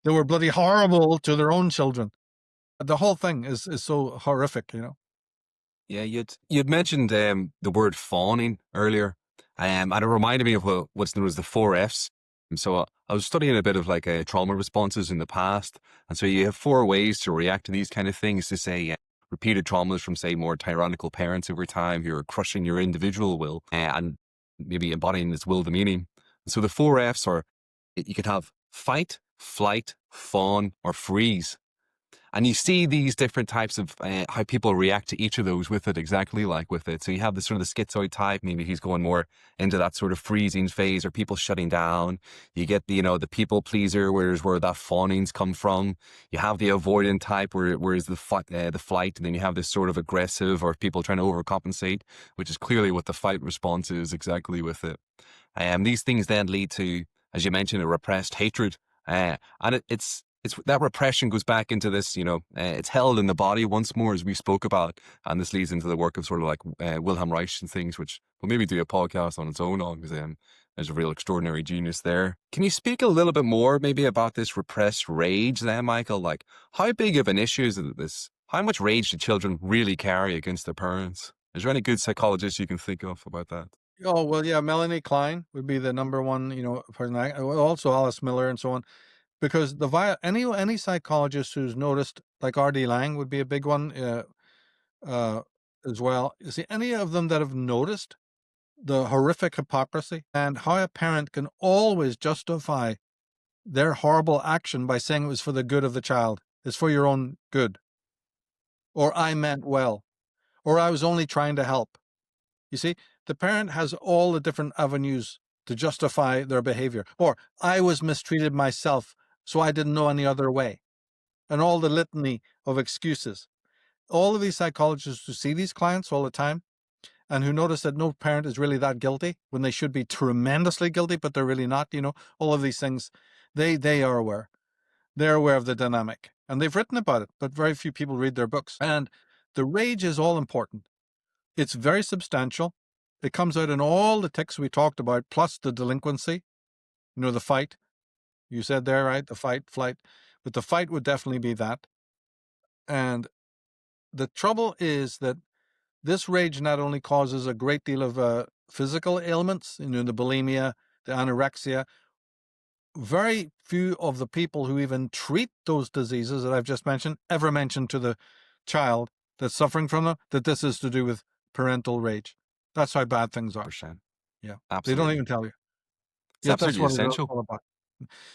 They were bloody horrible to their own children. The whole thing is so horrific, Yeah, you'd mentioned the word fawning earlier, and it reminded me of what's known as the 4 Fs. And so I was studying a bit of like trauma responses in the past, and so you have 4 ways to react to these kind of things. To say repeated traumas from, say, more tyrannical parents over time who are crushing your individual will and maybe embodying this will-to-meaning. So the 4 Fs are, you could have fight, flight, fawn, or freeze. And you see these different types of how people react to each of those with it, exactly like with it. So you have the sort of the schizoid type, maybe he's going more into that sort of freezing phase or people shutting down. You get the people pleaser, where that fawning's come from. You have the avoidant type, where is the flight, and then you have this sort of aggressive or people trying to overcompensate, which is clearly what the fight response is exactly with it. These things then lead to, as you mentioned, a repressed hatred. And it's that repression goes back into this, it's held in the body once more, as we spoke about. And this leads into the work of sort of like Wilhelm Reich and things, which we'll maybe do a podcast on its own on, because there's a real extraordinary genius there. Can you speak a little bit more maybe about this repressed rage then, Michael? Like, how big of an issue is this? How much rage do children really carry against their parents? Is there any good psychologists you can think of about that? Oh, well, yeah, Melanie Klein would be the number one, person. Also Alice Miller and so on. Because any psychologist who's noticed, like R.D. Laing would be a big one as well. You see, any of them that have noticed the horrific hypocrisy and how a parent can always justify their horrible action by saying it was for the good of the child. It's for your own good. Or I meant well. Or I was only trying to help. You see, the parent has all the different avenues to justify their behavior. Or I was mistreated myself, so I didn't know any other way. And all the litany of excuses. All of these psychologists who see these clients all the time, and who notice that no parent is really that guilty when they should be tremendously guilty, but they're really not, all of these things, they are aware. They're aware of the dynamic, and they've written about it, but very few people read their books. And the rage is all important. It's very substantial. It comes out in all the tics we talked about, plus the delinquency, the fight. You said there, right? The fight, flight. But the fight would definitely be that. And the trouble is that this rage not only causes a great deal of physical ailments, the bulimia, the anorexia. Very few of the people who even treat those diseases that I've just mentioned ever mention to the child that's suffering from them that this is to do with parental rage. That's how bad things are. 100%. Yeah. Absolutely. They don't even tell you. It's Yet that's absolutely what it's essential. all about.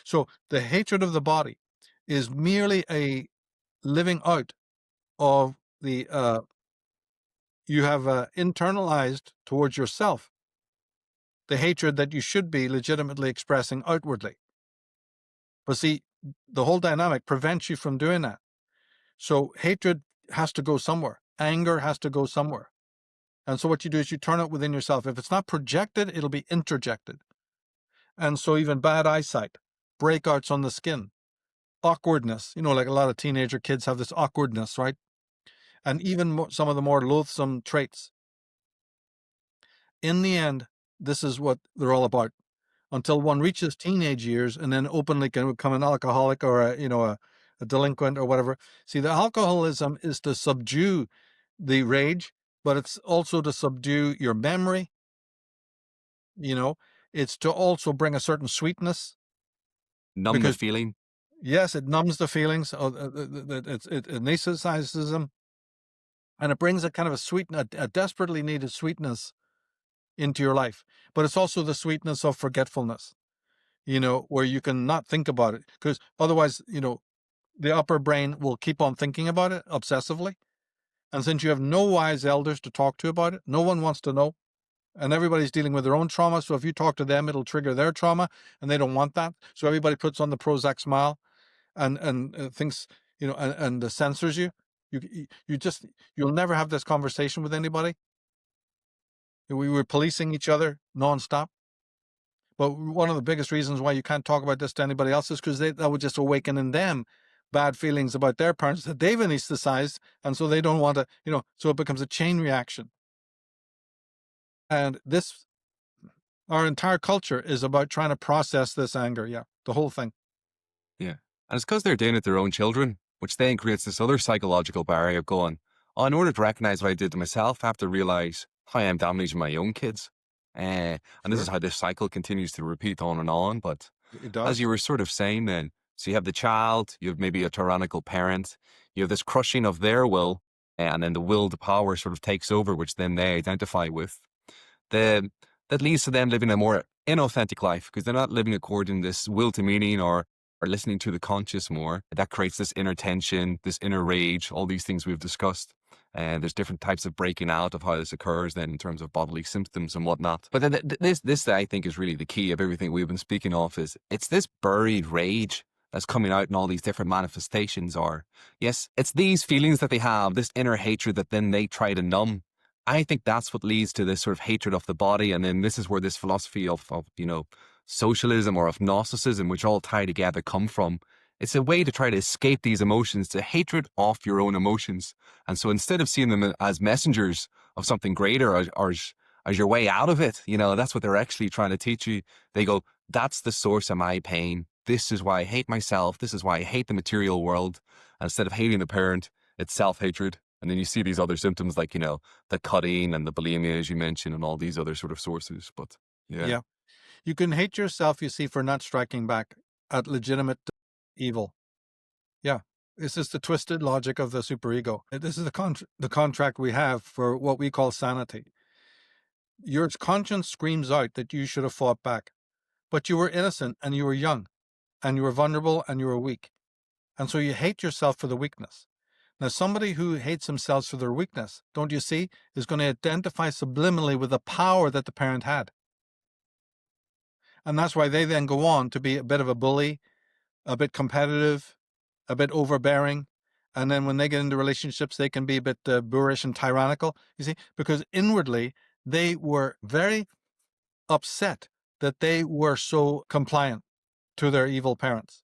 So the hatred of the body is merely a living out of the you have internalized towards yourself the hatred that you should be legitimately expressing outwardly. But see, the whole dynamic prevents you from doing that. So hatred has to go somewhere. Anger has to go somewhere. And so what you do is you turn it within yourself. If it's not projected, it'll be interjected. And so even bad eyesight, breakouts on the skin, awkwardness, like a lot of teenager kids have this awkwardness, right? And even some of the more loathsome traits. In the end, this is what they're all about. Until one reaches teenage years and then openly can become an alcoholic or a delinquent or whatever. See, the alcoholism is to subdue the rage, but it's also to subdue your memory. It's to also bring a certain sweetness. Numb the feeling. Yes, it numbs the feelings. It anesthetizes them, and it brings a kind of a desperately needed sweetness into your life. But it's also the sweetness of forgetfulness. Where you can not think about it, because otherwise, the upper brain will keep on thinking about it obsessively. And since you have no wise elders to talk to about it, no one wants to know. And everybody's dealing with their own trauma. So if you talk to them, it'll trigger their trauma, and they don't want that. So everybody puts on the Prozac smile and thinks, and censors you. You'll never have this conversation with anybody. We were policing each other nonstop. But one of the biggest reasons why you can't talk about this to anybody else is because that would just awaken in them bad feelings about their parents that they've anesthetized, and so they don't want to, so it becomes a chain reaction. And our entire culture is about trying to process this anger. Yeah, the whole thing. Yeah. And it's because they're doing it to their own children, which then creates this other psychological barrier of going, in order to recognize what I did to myself, I have to realize how I'm damaging my own kids. And this is how this cycle continues to repeat on and on. But It does. as you were sort of saying then, so you have the child, you have maybe a tyrannical parent, you have this crushing of their will, and then the will to power sort of takes over, which then they identify with. That leads to them living a more inauthentic life because they're not living according to this will to meaning or listening to the conscious more. That creates this inner tension, this inner rage, all these things we've discussed. And there's different types of breaking out of how this occurs then in terms of bodily symptoms and whatnot. But then this I think is really the key of everything we've been speaking of is it's this buried rage that's coming out in all these different manifestations. Or yes, it's these feelings that they have, this inner hatred that then they try to numb. I think that's what leads to this sort of hatred of the body. And then this is where this philosophy of socialism or of Gnosticism, which all tie together, come from. It's a way to try to escape these emotions, to hatred off your own emotions. And so instead of seeing them as messengers of something greater or as your way out of it, that's what they're actually trying to teach you. They go, that's the source of my pain. This is why I hate myself. This is why I hate the material world. And instead of hating the parent, it's self-hatred. And then you see these other symptoms like, the cutting and the bulimia, as you mentioned, and all these other sort of sources. But yeah. You can hate yourself, you see, for not striking back at legitimate evil. Yeah. This is the twisted logic of the superego. This is the contract we have for what we call sanity. Your conscience screams out that you should have fought back, but you were innocent and you were young and you were vulnerable and you were weak. And so you hate yourself for the weakness. Now, somebody who hates themselves for their weakness, don't you see, is going to identify subliminally with the power that the parent had. And that's why they then go on to be a bit of a bully, a bit competitive, a bit overbearing, And then when they get into relationships, they can be a bit boorish and tyrannical, you see, because inwardly they were very upset that they were so compliant to their evil parents.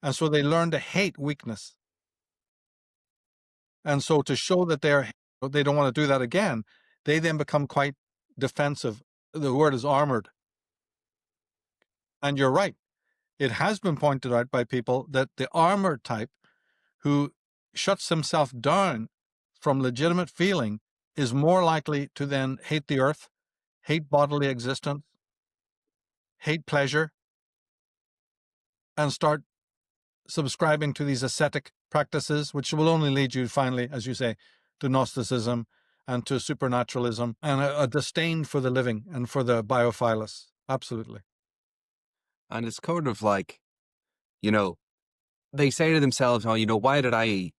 And so they learn to hate weakness. And so to show that they don't want to do that again, they then become quite defensive. The word is armored. And you're right. It has been pointed out by people that the armored type who shuts himself down from legitimate feeling is more likely to then hate the earth, hate bodily existence, hate pleasure, and start subscribing to these ascetic practices, which will only lead you finally, as you say, to Gnosticism and to supernaturalism and a disdain for the living and for the biophilus. Absolutely. And it's kind of like, you know, they say to themselves, oh, why did I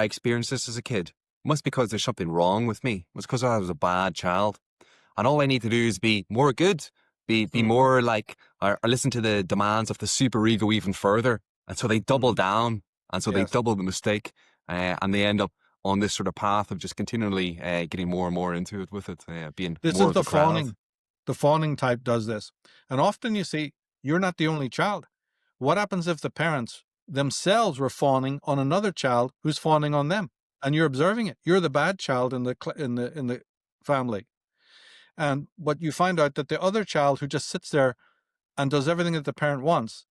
experience this as a kid? Must be because there's something wrong with me. It's because I was a bad child. And all I need to do is be more good, be more like, or listen to the demands of the superego even further. And so they double down. And so they Yes. double the mistake. And they end up on this sort of path of just continually getting more and more into it with it, being This more is of the the crowd. fawning. The fawning type does this. And often you see, you're not the only child. What happens if the parents themselves were fawning on another child who's fawning on them? And you're observing it. You're the bad child in the family. And but you find out that the other child who just sits there and does everything that the parent wants,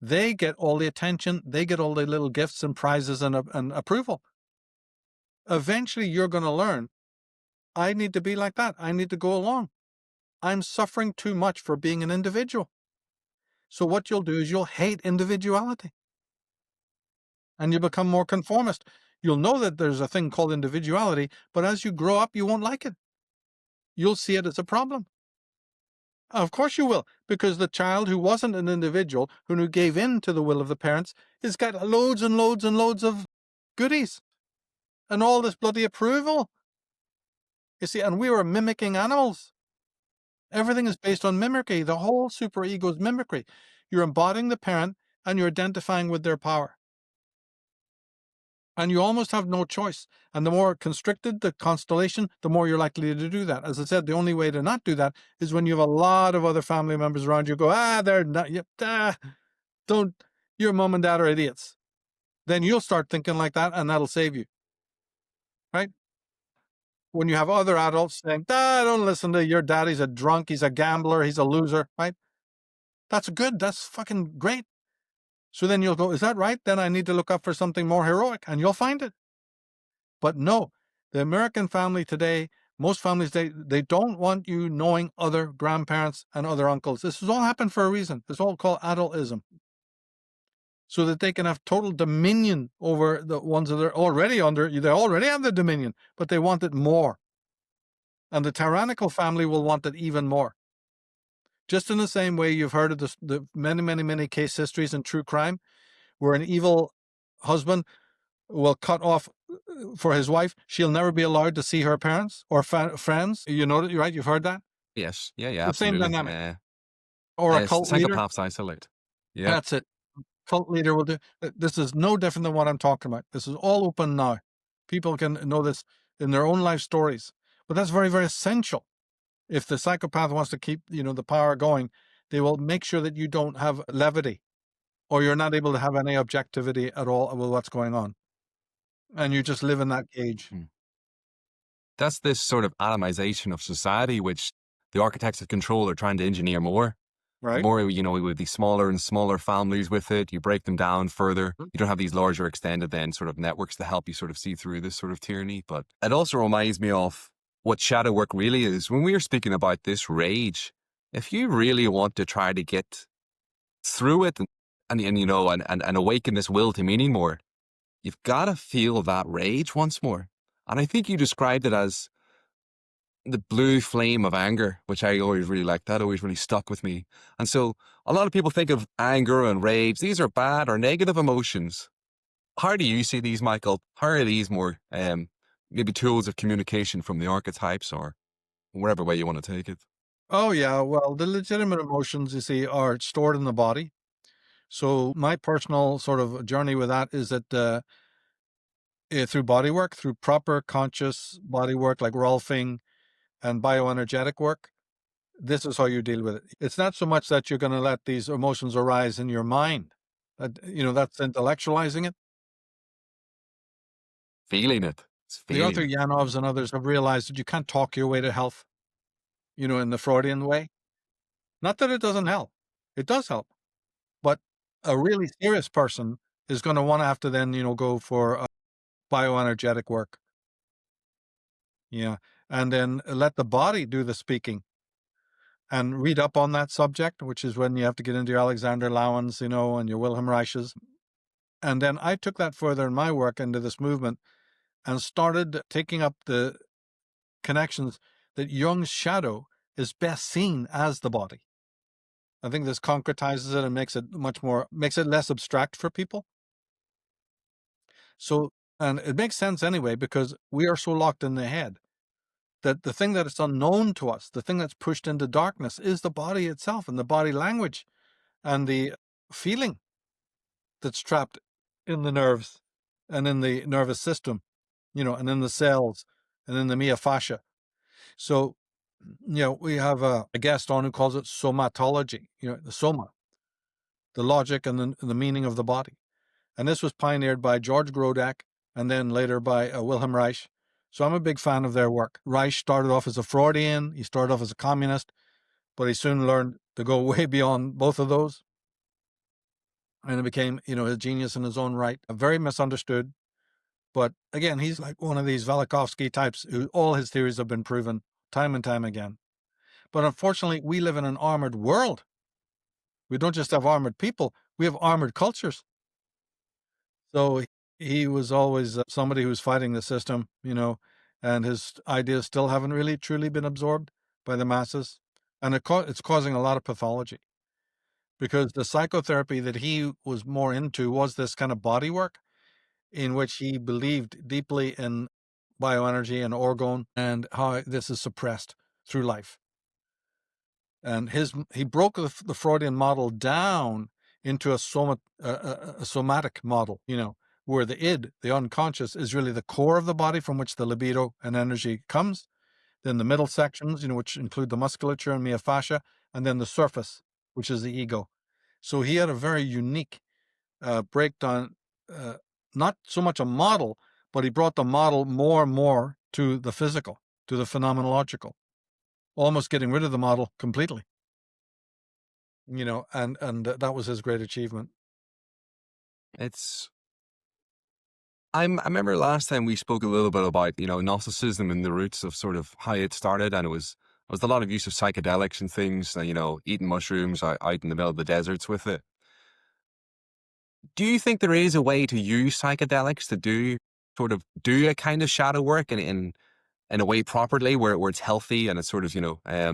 they get all the attention, they get all the little gifts and prizes and approval. Eventually you're going to learn, I need to be like that. I need to go along. I'm suffering too much for being an individual. So what you'll do is you'll hate individuality. And you become more conformist. You'll know that there's a thing called individuality, but as you grow up, you won't like it. You'll see it as a problem. Of course you will, because the child who wasn't an individual, who gave in to the will of the parents, has got loads and loads and loads of goodies and all this bloody approval. You see, and we were mimicking animals. Everything is based on mimicry. The whole superego is mimicry. You're embodying the parent and you're identifying with their power. And you almost have no choice. And the more constricted the constellation, the more you're likely to do that. As I said, the only way to not do that is when you have a lot of other family members around you go, they're not, your mom and dad are idiots. Then you'll start thinking like that and that'll save you. Right? When you have other adults saying, don't listen to your dad, he's a drunk, he's a gambler, he's a loser, right? That's good. That's fucking great. So then you'll go, is that right? Then I need to look up for something more heroic, and you'll find it. But no, the American family today, most families, they don't want you knowing other grandparents and other uncles. This has all happened for a reason. It's all called adultism. So that they can have total dominion over the ones that are already under, they already have the dominion, but they want it more. And the tyrannical family will want it even more. Just in the same way you've heard of the many, many, many case histories in true crime, where an evil husband will cut off for his wife. She'll never be allowed to see her parents or friends. You know that, right? You've heard that? Yes. Yeah, The same absolutely. dynamic. Or a cult leader. Psychopaths isolate. Yeah. That's it. Cult leader will do. This is no different than what I'm talking about. This is all open now. People can know this in their own life stories. But that's very, very essential. If the psychopath wants to keep, the power going, they will make sure that you don't have levity or you're not able to have any objectivity at all with what's going on. And you just live in that cage. That's this sort of atomization of society, which the architects of control are trying to engineer more. Right. The more, with these smaller and smaller families with it, you break them down further. You don't have these larger extended then sort of networks to help you sort of see through this sort of tyranny. But it also reminds me of what shadow work really is. When we were speaking about this rage, if you really want to try to get through it and awaken this will to meaning more, you've got to feel that rage once more. And I think you described it as the blue flame of anger, which I always really liked. That always really stuck with me. And so a lot of people think of anger and rage. These are bad or negative emotions. How do you see these, Michael? How are these more maybe tools of communication from the archetypes or wherever way you want to take it? Oh, yeah. Well, the legitimate emotions, you see, are stored in the body. So my personal sort of journey with that is that through body work, through proper conscious body work like rolfing and bioenergetic work, this is how you deal with it. It's not so much that you're going to let these emotions arise in your mind. That's intellectualizing it. Feeling it. It's The feeling Arthur it. Yanovs and others have realized that you can't talk your way to health, in the Freudian way. Not that it doesn't help. It does help. But a really serious person is going to want to have to then, go for bioenergetic work. Yeah. And then let the body do the speaking and read up on that subject, which is when you have to get into your Alexander Lowens, and your Wilhelm Reiches. And then I took that further in my work into this movement and started taking up the connections that Jung's shadow is best seen as the body. I think this concretizes it and makes it less abstract for people. So, and it makes sense anyway, because we are so locked in the head that the thing that is unknown to us, the thing that's pushed into darkness, is the body itself and the body language and the feeling that's trapped in the nerves and in the nervous system, and in the cells and in the myofascia. So, we have a guest on who calls it somatology, the soma, the logic and the meaning of the body. And this was pioneered by George Grodak and then later by Wilhelm Reich. So I'm a big fan of their work. Reich started off as a Freudian, he started off as a communist, but he soon learned to go way beyond both of those. And it became, a genius in his own right, very misunderstood. But again, he's like one of these Velikovsky types who all his theories have been proven time and time again. But unfortunately, we live in an armored world. We don't just have armored people, we have armored cultures. So he was always somebody who was fighting the system, and his ideas still haven't really truly been absorbed by the masses. And it's causing a lot of pathology because the psychotherapy that he was more into was this kind of body work in which he believed deeply in bioenergy and orgone and how this is suppressed through life. And he broke the Freudian model down into a somatic model, where the id, the unconscious, is really the core of the body from which the libido and energy comes. Then the middle sections, which include the musculature and myofascia, and then the surface, which is the ego. So he had a very unique breakdown, not so much a model, but he brought the model more and more to the physical, to the phenomenological, almost getting rid of the model completely. And that was his great achievement. It's. I remember last time we spoke a little bit about, Gnosticism and the roots of sort of how it started, and it was a lot of use of psychedelics and things, eating mushrooms out in the middle of the deserts with it. Do you think there is a way to use psychedelics to do a kind of shadow work in a way properly where it's healthy and it's sort of,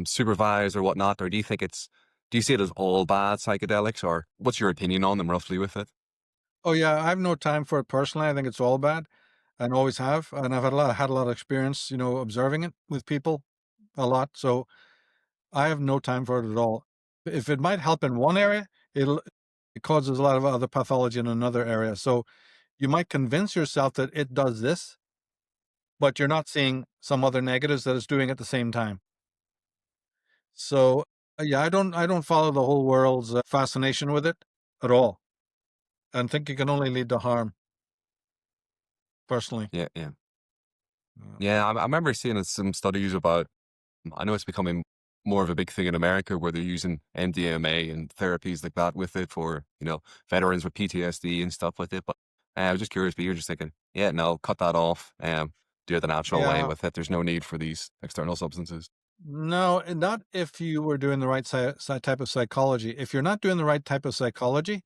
supervised or whatnot? Or do you see it as all bad psychedelics, or what's your opinion on them roughly with it? Oh yeah, I have no time for it personally. I think it's all bad and always have. And I've had a lot of experience, observing it with people a lot. So I have no time for it at all. If it might help in one area, it causes a lot of other pathology in another area. So you might convince yourself that it does this, but you're not seeing some other negatives that it's doing at the same time. So yeah, I don't follow the whole world's fascination with it at all, and think it can only lead to harm. Personally, Yeah, yeah. yeah. Yeah, I remember seeing some studies about, I know it's becoming more of a big thing in America where they're using MDMA and therapies like that with it for, veterans with PTSD and stuff with it. But I was just curious, but you're just thinking, yeah, no, cut that off. Do it the natural way Yeah. with it. There's no need for these external substances. No, and not if you were doing the right type of psychology. If you're not doing the right type of psychology,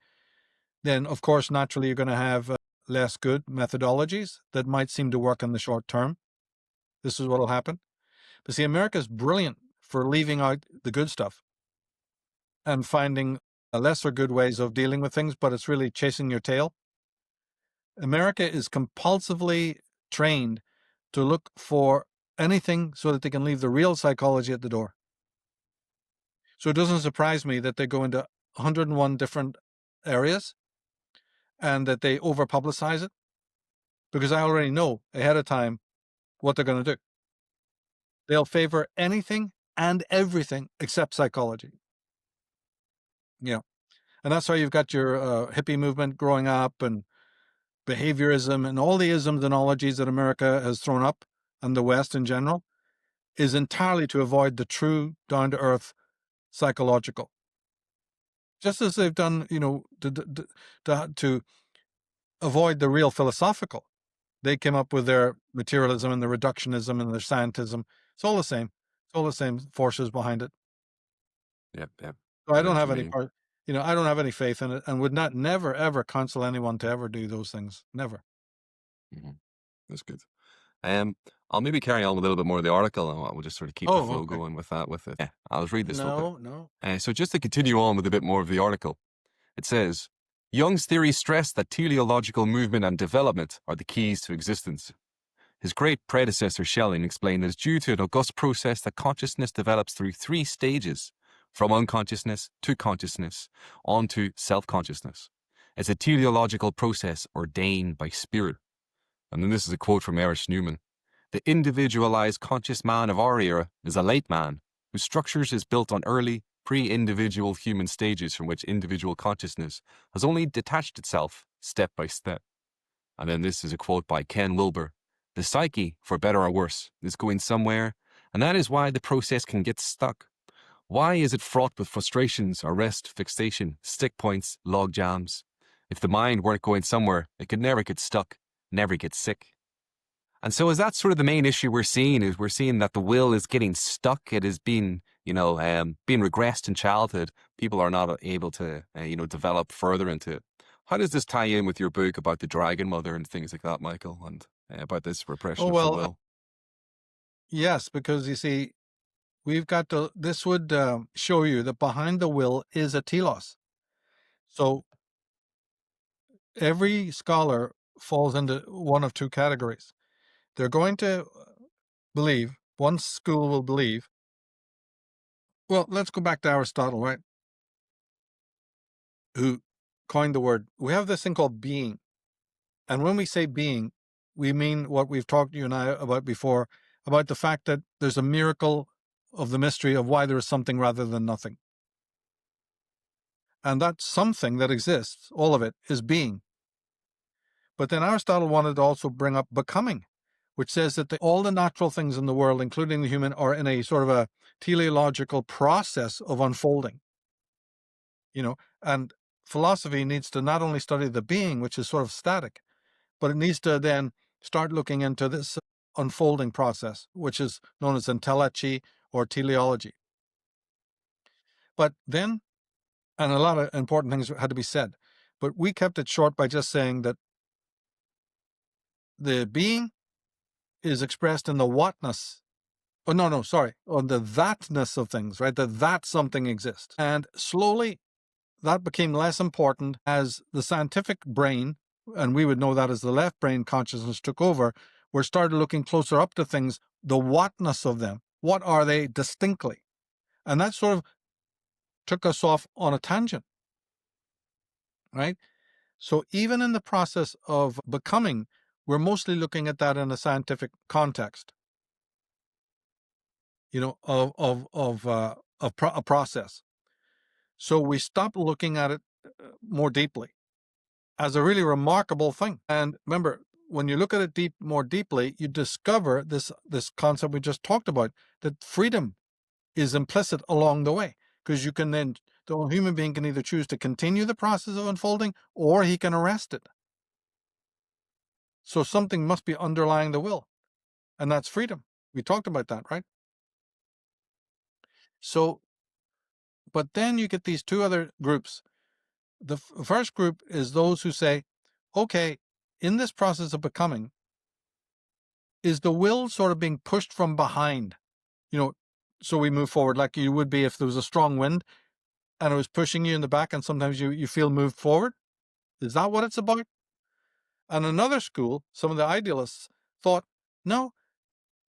then of course, naturally, you're going to have less good methodologies that might seem to work in the short term. This is what will happen. But see, America's brilliant for leaving out the good stuff and finding lesser good ways of dealing with things, but it's really chasing your tail. America is compulsively trained to look for anything so that they can leave the real psychology at the door. So it doesn't surprise me that they go into 101 different areas and that they over publicize it because I already know ahead of time what they're going to do. They'll favor anything and everything except psychology. Yeah. And that's why you've got your hippie movement growing up and behaviorism and all the isms and ologies that America has thrown up and the West in general is entirely to avoid the true down-to-earth psychological. Just as they've done, to avoid the real philosophical. They came up with their materialism and their reductionism and their scientism. It's all the same. It's all the same forces behind it. Yep, yep. So I I know don't what have you any mean. part, I don't have any faith in it and would not never, ever counsel anyone to ever do those things. Never. Hmm. That's good. I'll maybe carry on with a little bit more of the article, and we'll just sort of keep the Oh, flow okay. going with that. With it, yeah, I'll read this little bit. No. So just to continue on with a bit more of the article, it says Jung's theory stressed that teleological movement and development are the keys to existence. His great predecessor Schelling explained that it's due to an august process that consciousness develops through 3 stages, from unconsciousness to consciousness, on to self-consciousness. It's a teleological process ordained by spirit. And then this is a quote from Erich Newman. The individualized conscious man of our era is a late man, whose structures is built on early, pre-individual human stages from which individual consciousness has only detached itself step by step. And then this is a quote by Ken Wilber. The psyche, for better or worse, is going somewhere, and that is why the process can get stuck. Why is it fraught with frustrations, arrest, fixation, stick points, log jams? If the mind weren't going somewhere, it could never get stuck, never get sick. And so is that sort of the main issue we're seeing, is we're seeing that the will is getting stuck. It is being, being regressed in childhood. People are not able to, develop further into it. How does this tie in with your book about the dragon mother and things like that, Michael, and about this Oh, repression of the well, will? yes, because you see, this would show you that behind the will is a telos. So every scholar falls into one of 2 categories. They're going to believe, one school will believe, well, let's go back to Aristotle, right? Who coined the word. We have this thing called being. And when we say being, we mean what we've talked to you and I about before, about the fact that there's a miracle of the mystery of why there is something rather than nothing. And that something that exists, all of it, is being. But then Aristotle wanted to also bring up becoming, which says that all the natural things in the world, including the human, are in a sort of a teleological process of unfolding. And philosophy needs to not only study the being, which is sort of static, but it needs to then start looking into this unfolding process, which is known as entelechy or teleology. But then, and a lot of important things had to be said, but we kept it short by just saying that the being is expressed in the whatness. Oh, no, sorry. On the thatness of things, right? That something exists. And slowly that became less important as the scientific brain, and we would know that as the left brain consciousness took over, we started looking closer up to things, the whatness of them. What are they distinctly? And that sort of took us off on a tangent, right? So even in the process of becoming, we're mostly looking at that in a scientific context, a process. So we stopped looking at it more deeply as a really remarkable thing. And remember, when you look at it more deeply, you discover this concept we just talked about, that freedom is implicit along the way, because the human being can either choose to continue the process of unfolding or he can arrest it. So something must be underlying the will, and that's freedom. We talked about that, right? So, but then you get these 2 other groups. The first group is those who say, okay, in this process of becoming, is the will sort of being pushed from behind, so we move forward like you would be if there was a strong wind and it was pushing you in the back and sometimes you feel moved forward? Is that what it's about? And another school, some of the idealists, thought, no,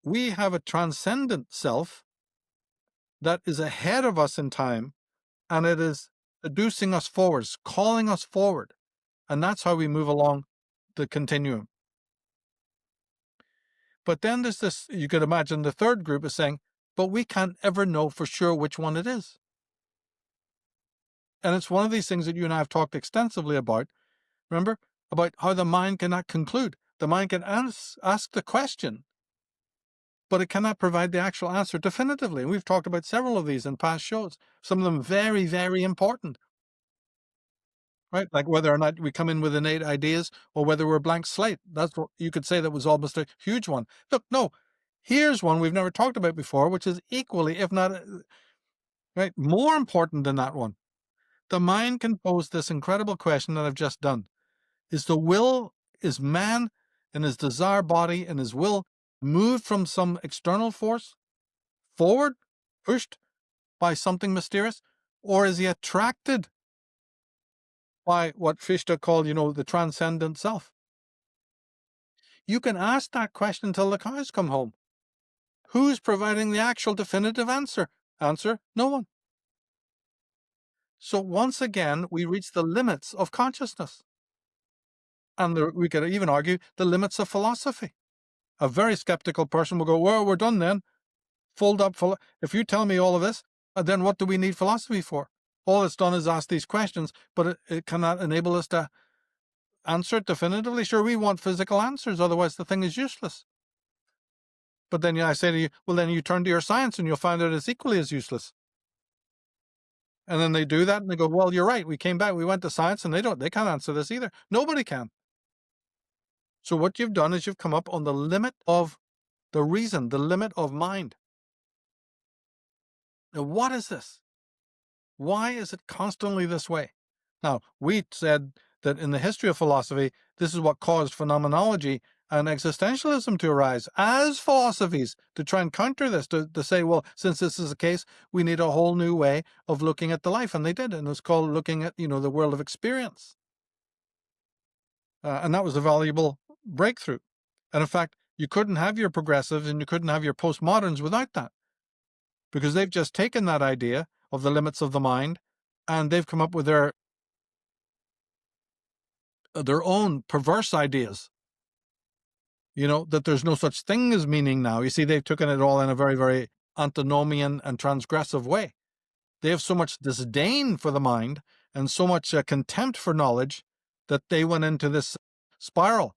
we have a transcendent self that is ahead of us in time, and it is seducing us forwards, calling us forward. And that's how we move along the continuum. But then there's this, you could imagine the third group is saying, but we can't ever know for sure which one it is. And it's one of these things that you and I have talked extensively about, remember, about how the mind cannot conclude. The mind can ask the question, but it cannot provide the actual answer definitively. And we've talked about several of these in past shows, some of them very, very important. Right? Like whether or not we come in with innate ideas or whether we're a blank slate. That's what you could say that was almost a huge one. Look, no, here's one we've never talked about before, which is equally, if not right, more important than that one. The mind can pose this incredible question that I've just done. Is man and his desire body and his will moved from some external force forward, pushed by something mysterious, or is he attracted by what Fichte called, the transcendent self? You can ask that question until the cows come home. Who's providing the actual definitive answer? Answer, no one. So once again, we reach the limits of consciousness. And we could even argue the limits of philosophy. A very skeptical person will go, well, we're done then. Fold up. If you tell me all of this, then what do we need philosophy for? All it's done is ask these questions, but it cannot enable us to answer it definitively. Sure, we want physical answers, otherwise the thing is useless. But then I say to you, well, then you turn to your science and you'll find that it's equally as useless. And then they do that and they go, well, you're right. We came back, we went to science and they can't answer this either. Nobody can. So what you've done is you've come up on the limit of the reason, the limit of mind. Now, what is this? Why is it constantly this way? Now, we said that in the history of philosophy, this is what caused phenomenology and existentialism to arise as philosophies to try and counter this, to say, well, since this is the case, we need a whole new way of looking at the life. And they did. And it's called looking at, the world of experience. And that was a valuable breakthrough. And in fact, you couldn't have your progressives and you couldn't have your postmoderns without that, because they've just taken that idea of the limits of the mind and they've come up with their own perverse ideas, that there's no such thing as meaning now. You see, they've taken it all in a very, very antinomian and transgressive way. They have so much disdain for the mind and so much contempt for knowledge that they went into this spiral.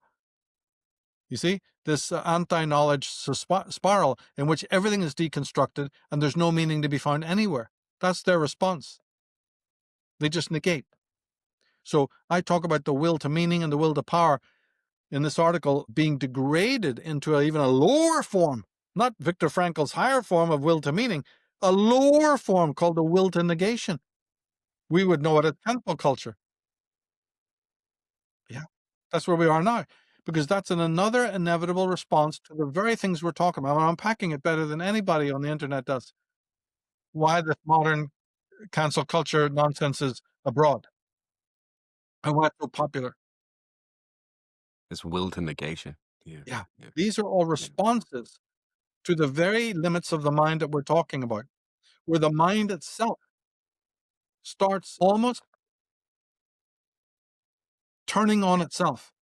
You see, this anti-knowledge spiral in which everything is deconstructed and there's no meaning to be found anywhere. That's their response. They just negate. So I talk about the will to meaning and the will to power in this article being degraded into even a lower form, not Viktor Frankl's higher form of will to meaning, a lower form called the will to negation. We would know it as temple culture. Yeah, that's where we are now, because that's another inevitable response to the very things we're talking about. I'm unpacking it better than anybody on the internet does. Why this modern cancel culture nonsense is abroad and why it's so popular. This will to negation. Yeah. These are all responses to the very limits of the mind that we're talking about, where the mind itself starts almost turning on itself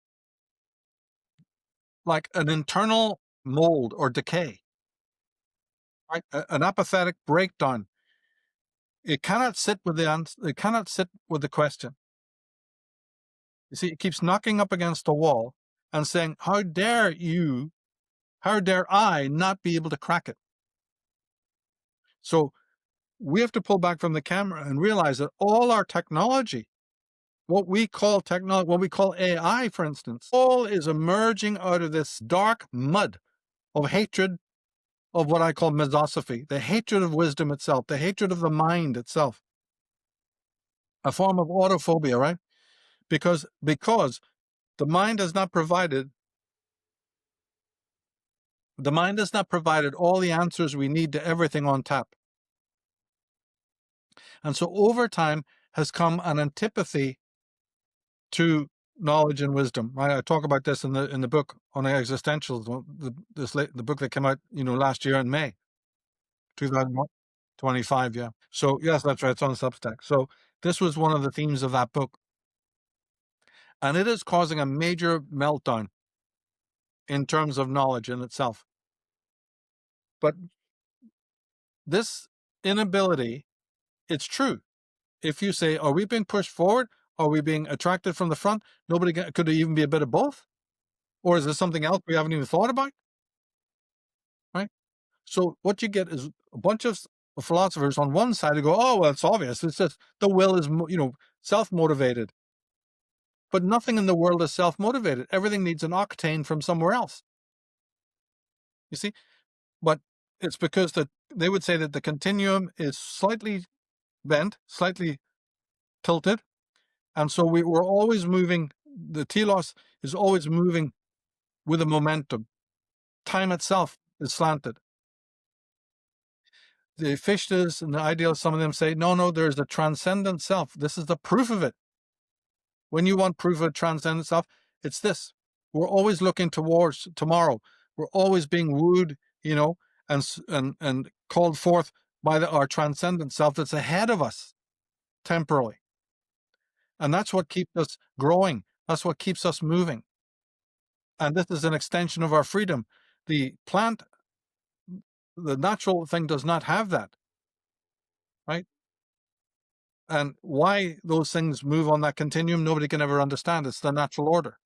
like an internal mold or decay, right? An apathetic breakdown. It cannot sit with it cannot sit with the question. You see, it keeps knocking up against the wall and saying, how dare I not be able to crack it? So we have to pull back from the camera and realize that all our technology, what we call AI, for instance, all is emerging out of this dark mud of hatred of what I call mesosophy, the hatred of wisdom itself, the hatred of the mind itself, a form of autophobia, right? Because the mind has not provided all the answers we need to everything on tap. And so over time has come an antipathy to knowledge and wisdom. I talk about this in the book on existentialism, the book that came out, last year in May 2025. Yeah. So yes, that's right. It's on Substack. So This was one of the themes of that book. And it is causing a major meltdown in terms of knowledge in itself. But this inability, it's true. If you say, are we being pushed forward? Are we being attracted from the front? Could it even be a bit of both? Or is there something else we haven't even thought about? Right? So what you get is a bunch of philosophers on one side who go, oh, well, it's obvious. It's just the will is, self-motivated. But nothing in the world is self-motivated. Everything needs an octane from somewhere else. You see? But it's because they would say that the continuum is slightly bent, slightly tilted. And so we're always moving. The telos is always moving with a momentum. Time itself is slanted. The Fichtes and the idealists, some of them say, no, there's a transcendent self. This is the proof of it. When you want proof of transcendent self, it's this. We're always looking towards tomorrow. We're always being wooed, and called forth by our transcendent self that's ahead of us temporally. And that's what keeps us growing. That's what keeps us moving. And this is an extension of our freedom. The plant, the natural thing does not have that, right? And why those things move on that continuum, nobody can ever understand. It's the natural order.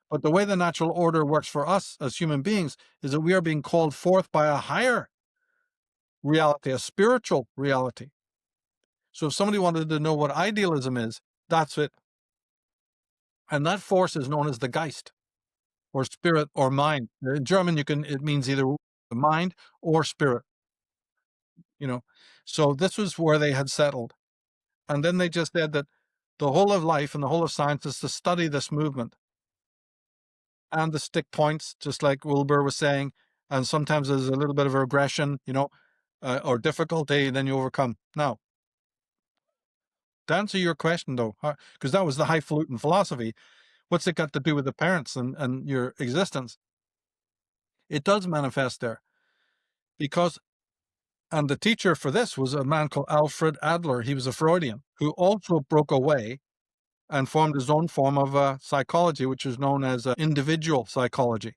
But the way the natural order works for us as human beings is that we are being called forth by a higher reality, a spiritual reality. So if somebody wanted to know what idealism is, that's it. And that force is known as the Geist, or spirit, or mind. In German, it means either mind or spirit. So this was where they had settled. And then they just said that the whole of life and the whole of science is to study this movement and the stick points, just like Wilbur was saying. And sometimes there's a little bit of aggression, or difficulty, then you overcome. Now, to answer your question, though, because that was the highfalutin philosophy, what's it got to do with the parents and your existence? It does manifest there because, and the teacher for this was a man called Alfred Adler. He was a Freudian who also broke away and formed his own form of psychology, which is known as individual psychology.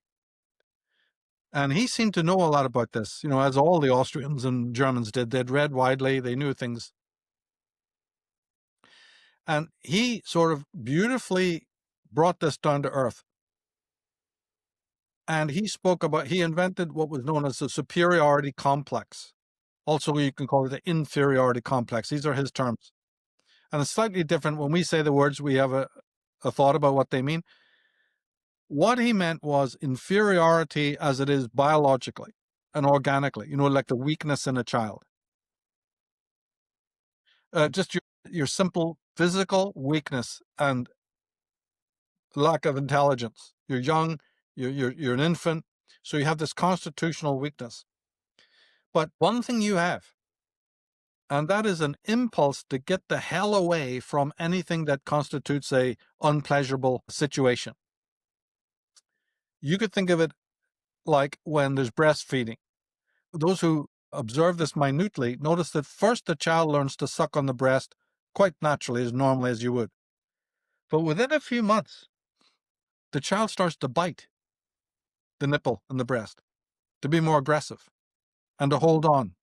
And he seemed to know a lot about this, as all the Austrians and Germans did. They'd read widely, they knew things. And he sort of beautifully brought this down to earth. And he invented what was known as the superiority complex. Also, you can call it the inferiority complex. These are his terms. And it's slightly different. When we say the words, we have a thought about what they mean. What he meant was inferiority as it is biologically and organically, like the weakness in a child. Just your simple physical weakness and lack of intelligence. You're young, you're an infant, so you have this constitutional weakness. But one thing you have, and that is an impulse to get the hell away from anything that constitutes a unpleasurable situation. You could think of it like when there's breastfeeding. Those who observe this minutely notice that first the child learns to suck on the breast quite naturally, as normally as you would. But within a few months, the child starts to bite the nipple and the breast, to be more aggressive, and to hold on,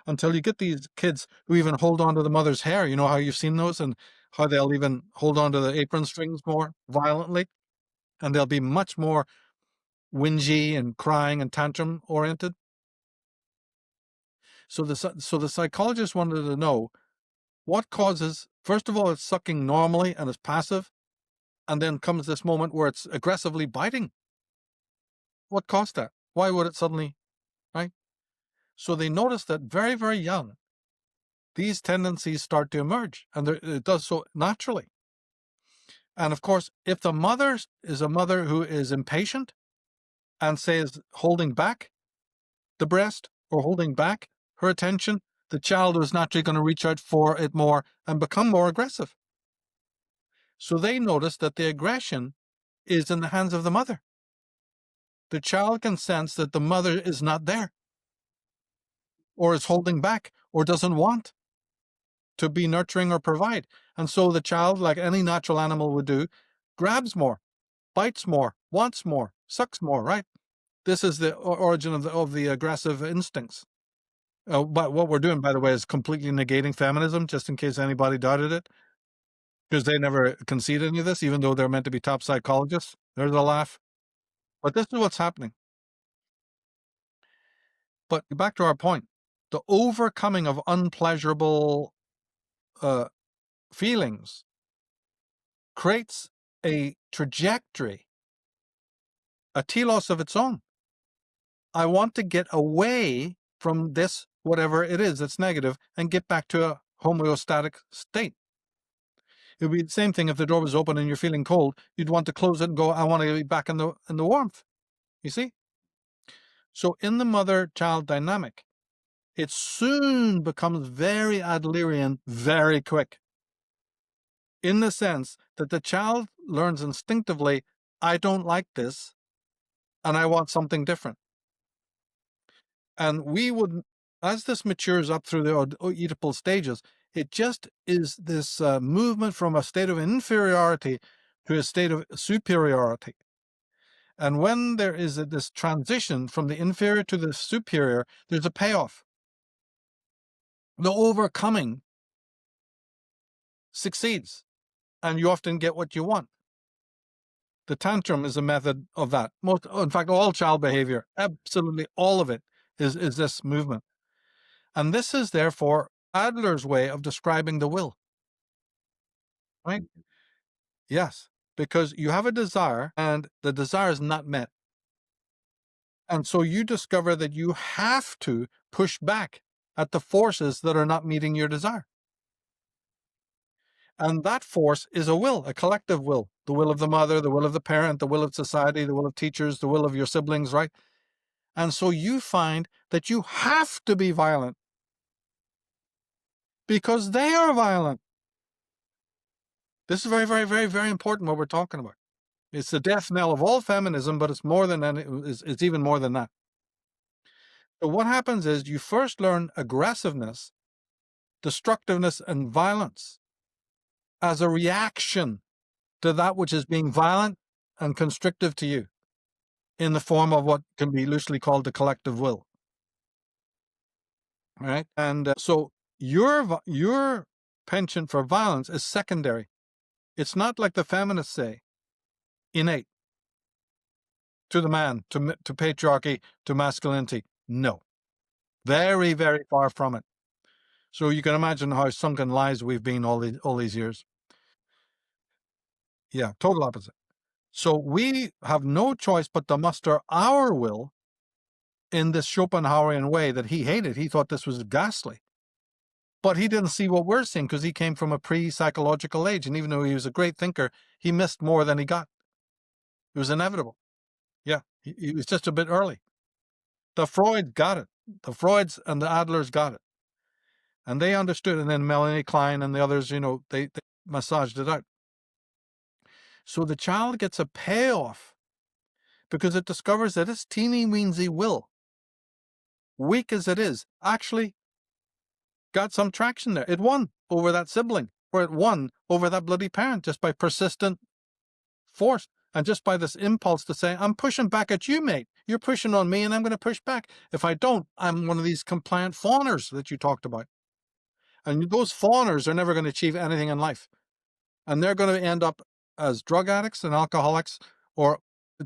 until you get these kids who even hold on to the mother's hair. You know how you've seen those, and how they'll even hold on to the apron strings more violently, and they'll be much more whingy and crying and tantrum oriented. So the psychologist wanted to know what causes, first of all, it's sucking normally and is passive, and then comes this moment where it's aggressively biting. What caused that? Why would it suddenly, right? So they noticed that very, very young, these tendencies start to emerge, and it does so naturally. And of course, if the mother is a mother who is impatient and says holding back the breast or holding back her attention, the child is naturally going to reach out for it more and become more aggressive. So they notice that the aggression is in the hands of the mother. The child can sense that the mother is not there, or is holding back, or doesn't want to be nurturing or provide. And so the child, like any natural animal would do, grabs more, bites more, wants more, sucks more, right? This is the origin of the aggressive instincts. But what we're doing, by the way, is completely negating feminism, just in case anybody doubted it, because they never concede any of this, even though they're meant to be top psychologists. There's a laugh. But this is what's happening. But back to our point, the overcoming of unpleasurable feelings creates a trajectory, a telos of its own. I want to get away from this, whatever it is that's negative, and get back to a homeostatic state. It would be the same thing if the door was open and you're feeling cold. You'd want to close it and go, I want to be back in the warmth. You see? So in the mother-child dynamic, it soon becomes very Adlerian very quick, in the sense that the child learns instinctively, I don't like this, and I want something different. And we would, as this matures up through the Oedipal stages, it just is this movement from a state of inferiority to a state of superiority. And when there is this transition from the inferior to the superior, there's a payoff. The overcoming succeeds, and you often get what you want. The tantrum is a method of that. In fact, all child behavior, absolutely all of it, is this movement. And this is therefore Adler's way of describing the will. Right? Yes, because you have a desire and the desire is not met. And so you discover that you have to push back at the forces that are not meeting your desire. And that force is a will, a collective will, the will of the mother, the will of the parent, the will of society, the will of teachers, the will of your siblings, right? And so you find that you have to be violent because they are violent. This is very, very, very, very important what we're talking about. It's the death knell of all feminism, but it's more than that. It's even more than that. So what happens is you first learn aggressiveness, destructiveness, and violence as a reaction to that which is being violent and constrictive to you in the form of what can be loosely called the collective will. Right? And so your penchant for violence is secondary. It's not like the feminists say, innate to the man, to patriarchy, to masculinity. No. Very, very far from it. So you can imagine how sunken lives we've been all these years. Yeah, total opposite. So we have no choice but to muster our will in this Schopenhauerian way that he hated. He thought this was ghastly. But he didn't see what we're seeing because he came from a pre-psychological age. And even though he was a great thinker, he missed more than he got. It was inevitable. Yeah, he was just a bit early. The Freud got it. The Freuds and the Adlers got it. And they understood. And then Melanie Klein and the others, they massaged it out. So the child gets a payoff because it discovers that its teeny weensy will, weak as it is, actually got some traction there. It won over that sibling, or it won over that bloody parent just by persistent force and just by this impulse to say, I'm pushing back at you, mate. You're pushing on me and I'm going to push back. If I don't, I'm one of these compliant fawners that you talked about. And those fawners are never going to achieve anything in life. And they're going to end up as drug addicts and alcoholics or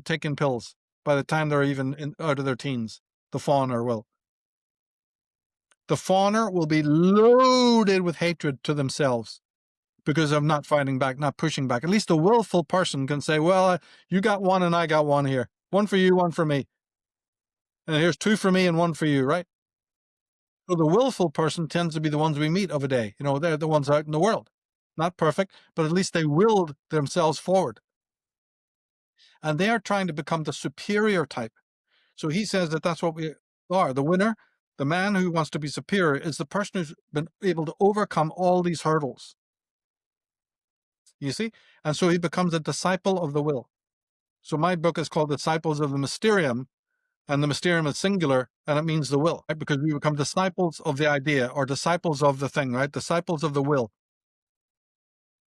taking pills by the time they're even out of their teens. The fawner will. The fawner will be loaded with hatred to themselves because of not fighting back, not pushing back. At least a willful person can say, well, you got one and I got one here. One for you, one for me. And here's two for me and one for you, right? So the willful person tends to be the ones we meet of a day. They're the ones out in the world. Not perfect, but at least they willed themselves forward. And they are trying to become the superior type. So he says that that's what we are. The winner, the man who wants to be superior, is the person who's been able to overcome all these hurdles. You see? And so he becomes a disciple of the will. So my book is called Disciples of the Mysterium, And the mysterium is singular, and it means the will, right? Because we become disciples of the idea or disciples of the thing, right? Disciples of the will.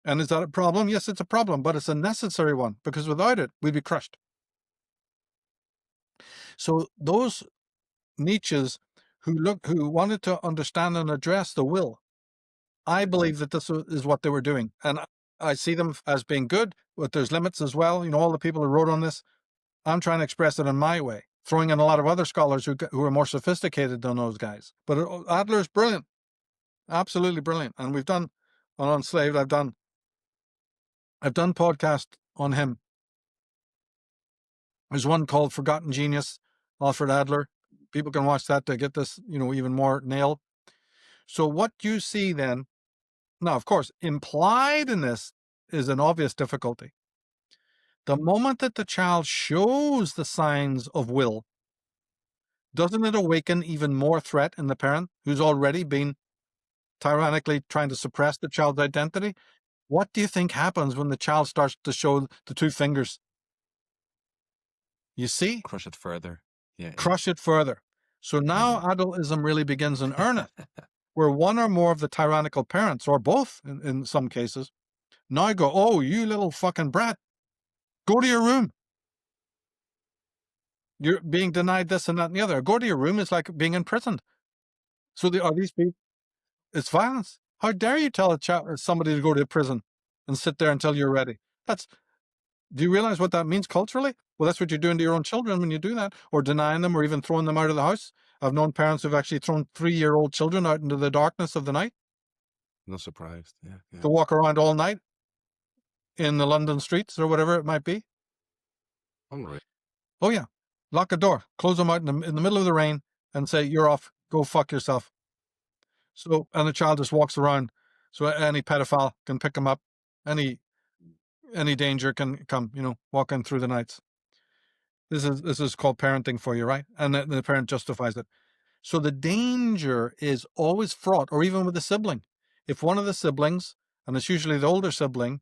And is that a problem? Yes, it's a problem, but it's a necessary one, because without it, we'd be crushed. So those Nietzsche's who wanted to understand and address the will, I believe that this is what they were doing. And I see them as being good, but there's limits as well. You know, all the people who wrote on this, I'm trying to express it in my way, throwing in a lot of other scholars who are more sophisticated than those guys. But Adler's brilliant, absolutely brilliant. And we've done on Enslaved, I've done podcasts on him. There's one called Forgotten Genius, Alfred Adler. People can watch that to get this, even more nailed. So what you see then, now, of course, implied in this is an obvious difficulty. The moment that the child shows the signs of will, doesn't it awaken even more threat in the parent who's already been tyrannically trying to suppress the child's identity? What do you think happens when the child starts to show the two fingers? You see? Crush it further. Yeah. Crush it further. So now adultism really begins in earnest, where one or more of the tyrannical parents, or both in some cases, now go, oh, you little fucking brat, go to your room. You're being denied this and that and the other. Go to your room is like being imprisoned. So are these people? It's violence. How dare you tell somebody to go to prison and sit there until you're ready? Do you realize what that means culturally? Well, that's what you're doing to your own children when you do that, or denying them, or even throwing them out of the house. I've known parents who've actually thrown 3-year-old children out into the darkness of the night. Not surprised. Yeah. To walk around all night in the London streets or whatever it might be. Unreal. Oh yeah, lock a door, close them out in the middle of the rain, and say you're off. Go fuck yourself. So, and the child just walks around. So any pedophile can pick him up. Any danger can come, walking through the nights. This is called parenting for you, right? And the parent justifies it. So the danger is always fraught, or even with a sibling. If one of the siblings, and it's usually the older sibling,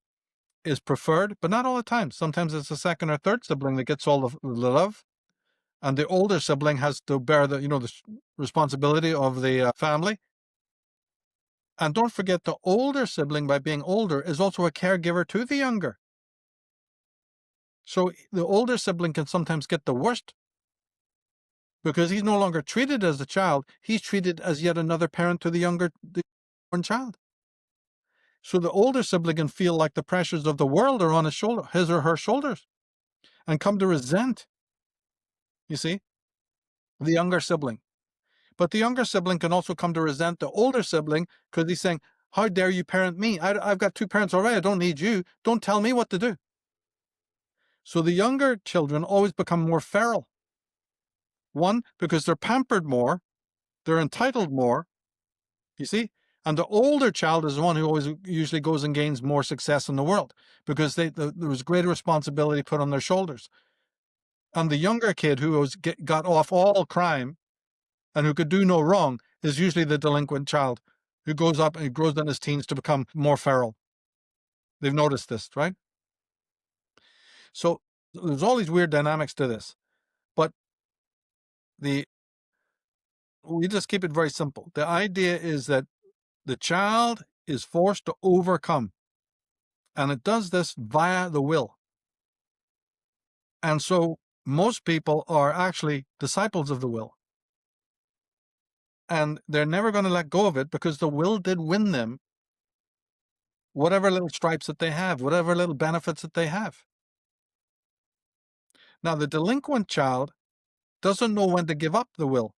is preferred, but not all the time. Sometimes it's the second or third sibling that gets all the love, and the older sibling has to bear the responsibility of the family. And don't forget, the older sibling, by being older, is also a caregiver to the younger. So the older sibling can sometimes get the worst, because he's no longer treated as a child. He's treated as yet another parent to the younger child. So the older sibling can feel like the pressures of the world are on his or her shoulders, and come to resent, you see, the younger sibling. But the younger sibling can also come to resent the older sibling, because he's saying, how dare you parent me? I've got 2 parents already. I don't need you. Don't tell me what to do. So the younger children always become more feral. One, because they're pampered more, they're entitled more, you see? And the older child is the one who always usually goes and gains more success in the world, because there was greater responsibility put on their shoulders. And the younger kid who got off all crime and who could do no wrong is usually the delinquent child who goes up and grows in his teens to become more feral. They've noticed this, right? So there's all these weird dynamics to this, but we just keep it very simple. The idea is that the child is forced to overcome, and it does this via the will. And so most people are actually disciples of the will, and they're never going to let go of it, because the will did win them whatever little stripes that they have, whatever little benefits that they have. Now, the delinquent child doesn't know when to give up the will,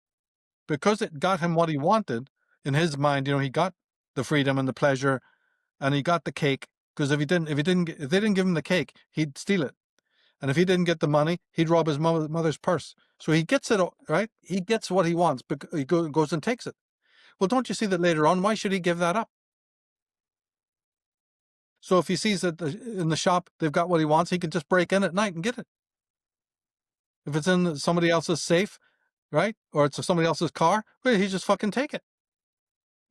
because it got him what he wanted. In his mind, he got the freedom and the pleasure, and he got the cake, because if they didn't give him the cake, he'd steal it. And if he didn't get the money, he'd rob his mother's purse. So he gets it, right? He gets what he wants, but he goes and takes it. Well, don't you see that later on? Why should he give that up? So if he sees that in the shop they've got what he wants, he can just break in at night and get it. If it's in somebody else's safe, right, or it's somebody else's car, well, he just fucking take it.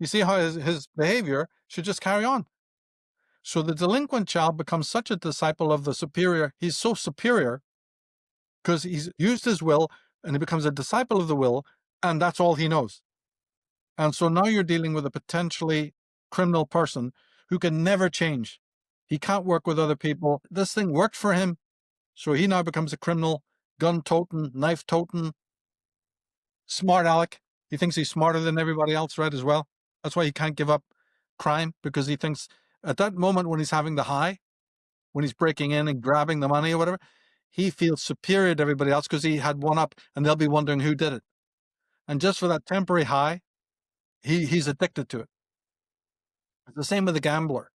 You see how his behavior should just carry on. So the delinquent child becomes such a disciple of the superior. He's so superior because he's used his will and he becomes a disciple of the will, and that's all he knows. And so now you're dealing with a potentially criminal person who can never change. He can't work with other people. This thing worked for him, so he now becomes a criminal, gun-toting, knife-toting, smart aleck. He thinks he's smarter than everybody else, right, as well. That's why he can't give up crime, because he thinks at that moment when he's having the high, when he's breaking in and grabbing the money or whatever, he feels superior to everybody else because he had one up, and they'll be wondering who did it. And just for that temporary high, he's addicted to it. It's the same with the gambler.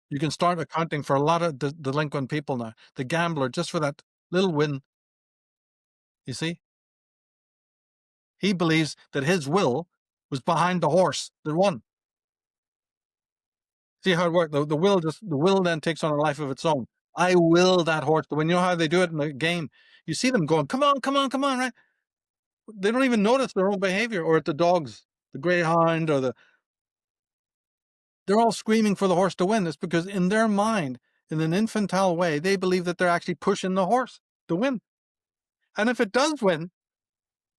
You can start accounting for a lot of delinquent people now. The gambler, just for that little win, you see? He believes that his will was behind the horse that won. See how it worked? The will then takes on a life of its own. I will that horse to win. You know how they do it in the game? You see them going, come on, come on, come on, right? They don't even notice their own behavior, or at the dogs, the greyhound, or they're all screaming for the horse to win. It's because in their mind, in an infantile way, they believe that they're actually pushing the horse to win. And if it does win,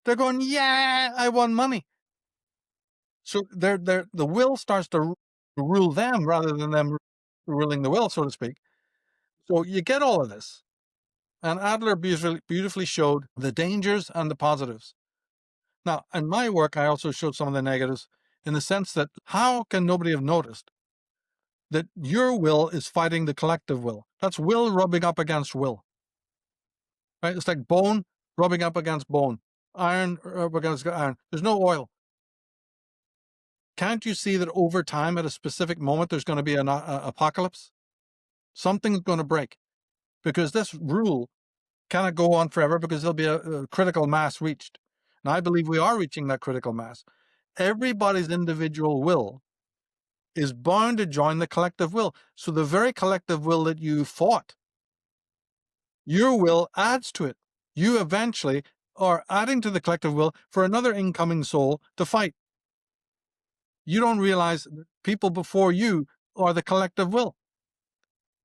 they're going, yeah, I won money. So the will starts to rule them rather than them ruling the will, so to speak. So you get all of this. And Adler beautifully showed the dangers and the positives. Now, in my work, I also showed some of the negatives, in the sense that how can nobody have noticed that your will is fighting the collective will? That's will rubbing up against will. Right? It's like bone rubbing up against bone, iron up against iron. There's no oil. Can't you see that over time, at a specific moment, there's going to be an apocalypse? Something's going to break, because this rule cannot go on forever, because there'll be a critical mass reached. And I believe we are reaching that critical mass. Everybody's individual will is bound to join the collective will. So the very collective will that you fought, your will adds to it. You eventually are adding to the collective will for another incoming soul to fight. You don't realize that people before you are the collective will,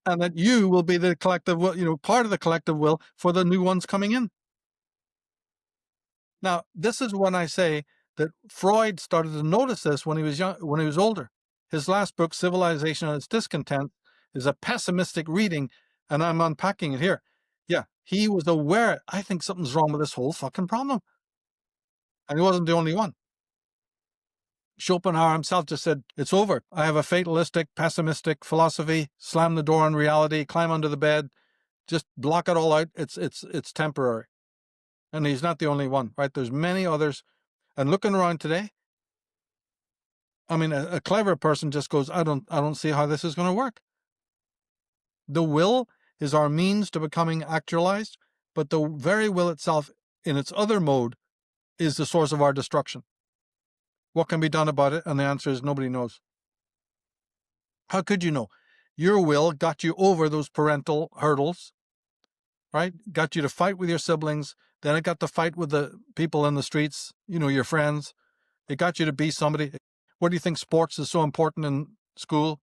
and that you will be the collective will, part of the collective will for the new ones coming in. Now, this is when I say that Freud started to notice this when he was young, when he was older. His last book, Civilization and Its Discontent, is a pessimistic reading, and I'm unpacking it here. Yeah, he was aware, I think something's wrong with this whole fucking problem. And he wasn't the only one. Schopenhauer himself just said, it's over. I have a fatalistic, pessimistic philosophy. Slam the door on reality, climb under the bed, just block it all out. It's temporary. And he's not the only one, right? There's many others. And looking around today, I mean, a clever person just goes, I don't see how this is going to work. The will is our means to becoming actualized, but the very will itself, in its other mode, is the source of our destruction. What can be done about it? And the answer is nobody knows. How could you know? Your will got you over those parental hurdles, right? Got you to fight with your siblings. Then it got to fight with the people in the streets, your friends. It got you to be somebody. What do you think sports is so important in school?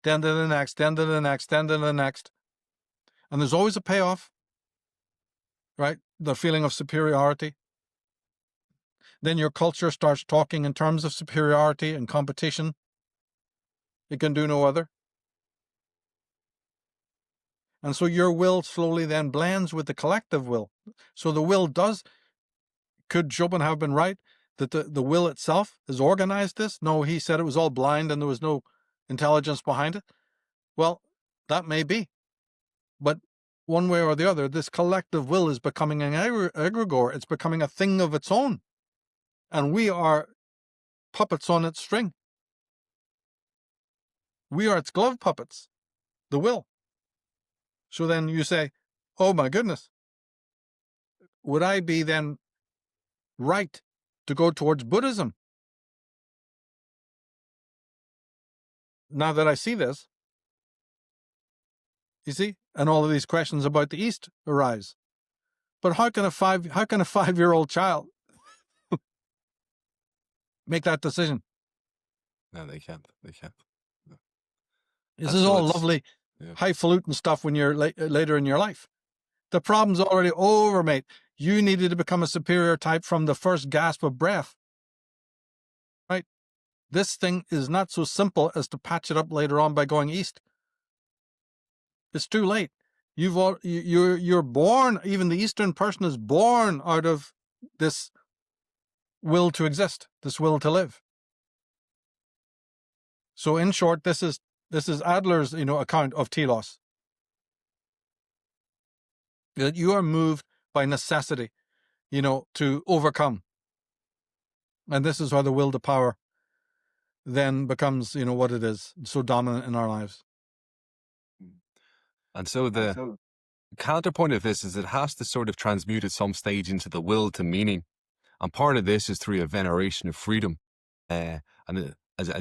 Then to the next, then to the next, then to the next. And there's always a payoff, right? The feeling of superiority. Then your culture starts talking in terms of superiority and competition. It can do no other. And so your will slowly then blends with the collective will. So the will could Schopenhauer have been right that the will itself has organized this? No, he said it was all blind and there was no intelligence behind it. Well, that may be. But one way or the other, this collective will is becoming an egregore. It's becoming a thing of its own. And we are puppets on its string. We are its glove puppets, the will. So then you say, oh my goodness, would I be then right to go towards Buddhism? Now that I see this, you see, and all of these questions about the East arise. But how can a 5-year-old child make that decision? No, they can't. They can't. No. This And is so all it's- lovely, yeah. highfalutin stuff when you're later in your life. The problem's already over, mate. You needed to become a superior type from the first gasp of breath. Right? This thing is not so simple as to patch it up later on by going east. It's too late. You're born, even the Eastern person is born out of this will to exist, this will to live. So in short, this is Adler's, account of telos. That you are moved by necessity, to overcome. And this is how the will to power then becomes, what it is, so dominant in our lives. And so the counterpoint of this is it has to sort of transmute at some stage into the will to meaning. And part of this is through a veneration of freedom. As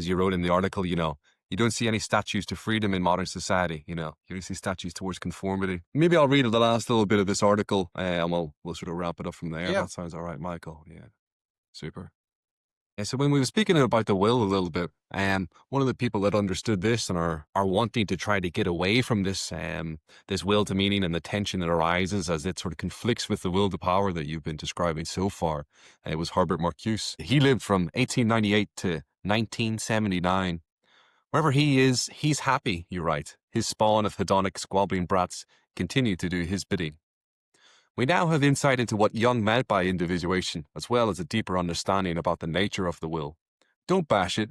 you wrote in the article, you don't see any statues to freedom in modern society. You don't see statues towards conformity. Maybe I'll read the last little bit of this article and we'll sort of wrap it up from there. Yeah. That sounds all right, Michael. Yeah, super. So when we were speaking about the will a little bit, one of the people that understood this and are wanting to try to get away from this this will to meaning and the tension that arises as it sort of conflicts with the will to power that you've been describing so far, it was Herbert Marcuse. He lived from 1898 to 1979. Wherever he is, he's happy, you write. His spawn of hedonic squabbling brats continue to do his bidding. We now have insight into what Jung meant by individuation, as well as a deeper understanding about the nature of the will. Don't bash it,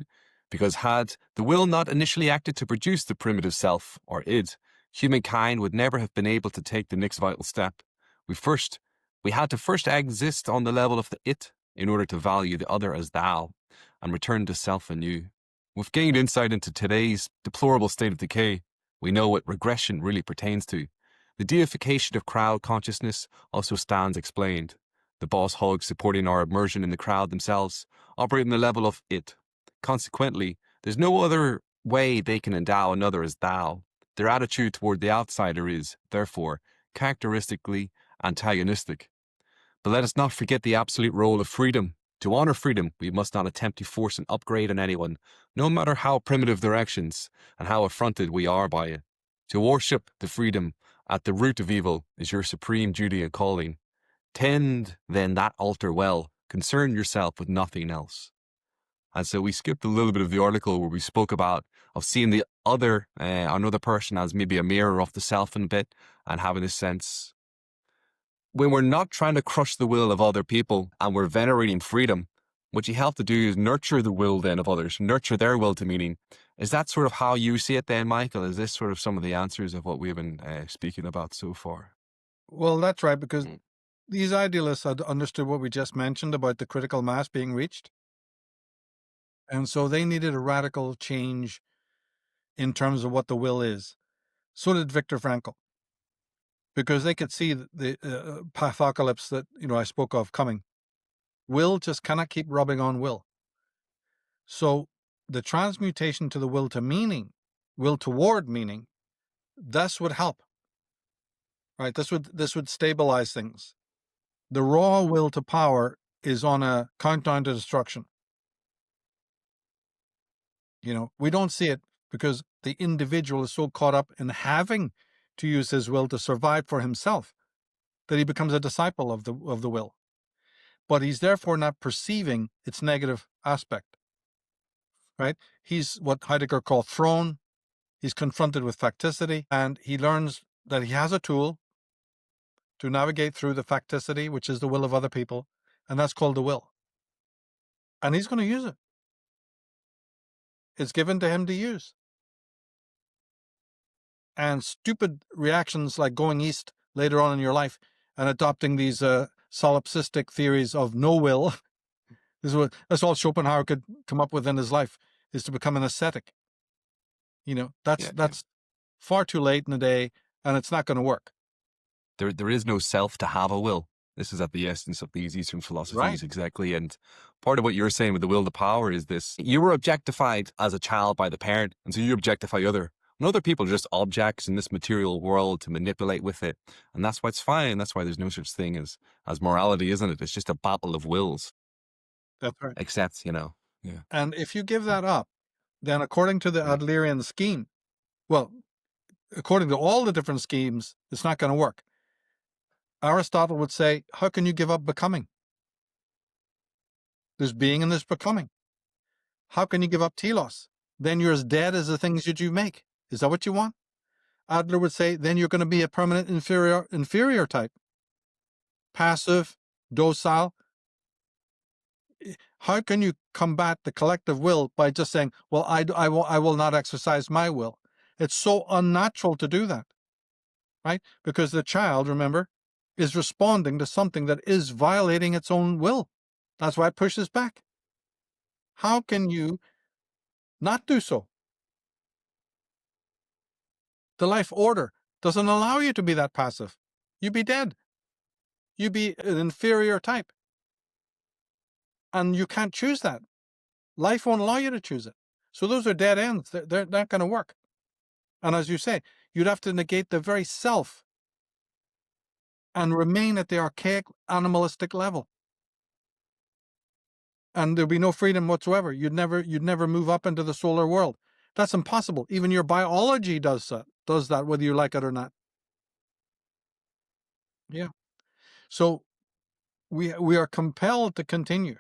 because had the will not initially acted to produce the primitive self, or id, humankind would never have been able to take the next vital step. We had to first exist on the level of the it, in order to value the other as thou, and return to self anew. We've gained insight into today's deplorable state of decay. We know what regression really pertains to. The deification of crowd consciousness also stands explained. The boss hogs supporting our immersion in the crowd themselves operate on the level of it. Consequently, there's no other way they can endow another as thou. Their attitude toward the outsider is, therefore, characteristically antagonistic. But let us not forget the absolute role of freedom. To honor freedom, we must not attempt to force an upgrade on anyone, no matter how primitive their actions and how affronted we are by it. To worship the freedom at the root of evil is your supreme duty and calling. Tend then that altar well, concern yourself with nothing else. And so we skipped a little bit of the article where we spoke about of seeing the other, another person as maybe a mirror of the self in a bit, and having this sense. When we're not trying to crush the will of other people and we're venerating freedom, what you have to do is nurture the will then of others, nurture their will to meaning. Is that sort of how you see it then, Michael? Is this sort of some of the answers of what we've been speaking about so far? Well, that's right, because these idealists had understood what we just mentioned about the critical mass being reached. And so they needed a radical change in terms of what the will is. So did Viktor Frankl, because they could see the pathocalypse that I spoke of coming. Will just cannot keep rubbing on will. So the transmutation to the will to meaning, will toward meaning, this would help. Right? This would stabilize things. The raw will to power is on a countdown to destruction. We don't see it because the individual is so caught up in having to use his will to survive for himself that he becomes a disciple of the will. But he's therefore not perceiving its negative aspect. Right? He's what Heidegger called thrown. He's confronted with facticity, and he learns that he has a tool to navigate through the facticity, which is the will of other people, and that's called the will. And he's going to use it. It's given to him to use. And stupid reactions like going east later on in your life and adopting these solipsistic theories of no will, that's all Schopenhauer could come up with in his life, is to become an ascetic. That's far too late in the day, and it's not going to work. There is no self to have a will. This is at the essence of these Eastern philosophies, right. Exactly. And part of what you're saying with the will to power is this. You were objectified as a child by the parent, and so you objectify other. And other people are just objects in this material world to manipulate with it. And that's why it's fine. That's why there's no such thing as morality, isn't it? It's just a battle of wills. That's right. Except, Yeah. And if you give that up, then according to the Adlerian scheme, well, according to all the different schemes, it's not going to work. Aristotle would say, how can you give up becoming? There's being and there's becoming. How can you give up telos? Then you're as dead as the things that you make. Is that what you want? Adler would say, then you're going to be a permanent inferior type. Passive, docile. How can you combat the collective will by just saying, well, I will not exercise my will? It's so unnatural to do that, right? Because the child, remember, is responding to something that is violating its own will. That's why it pushes back. How can you not do so? The life order doesn't allow you to be that passive. You'd be dead. You'd be an inferior type. And you can't choose that. Life won't allow you to choose it. So those are dead ends. They're not going to work. And as you say, you'd have to negate the very self and remain at the archaic animalistic level. And there'd be no freedom whatsoever. You'd never move up into the solar world. That's impossible. Even your biology does that, whether you like it or not. Yeah. So we are compelled to continue,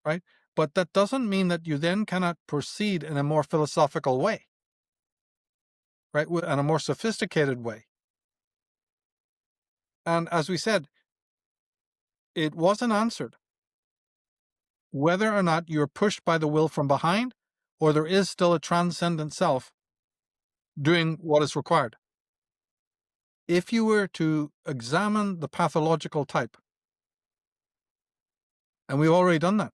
right? But that doesn't mean that you then cannot proceed in a more philosophical way, right? In a more sophisticated way. And as we said, it wasn't answered whether or not you're pushed by the will from behind, or there is still a transcendent self doing what is required. If you were to examine the pathological type, and we've already done that,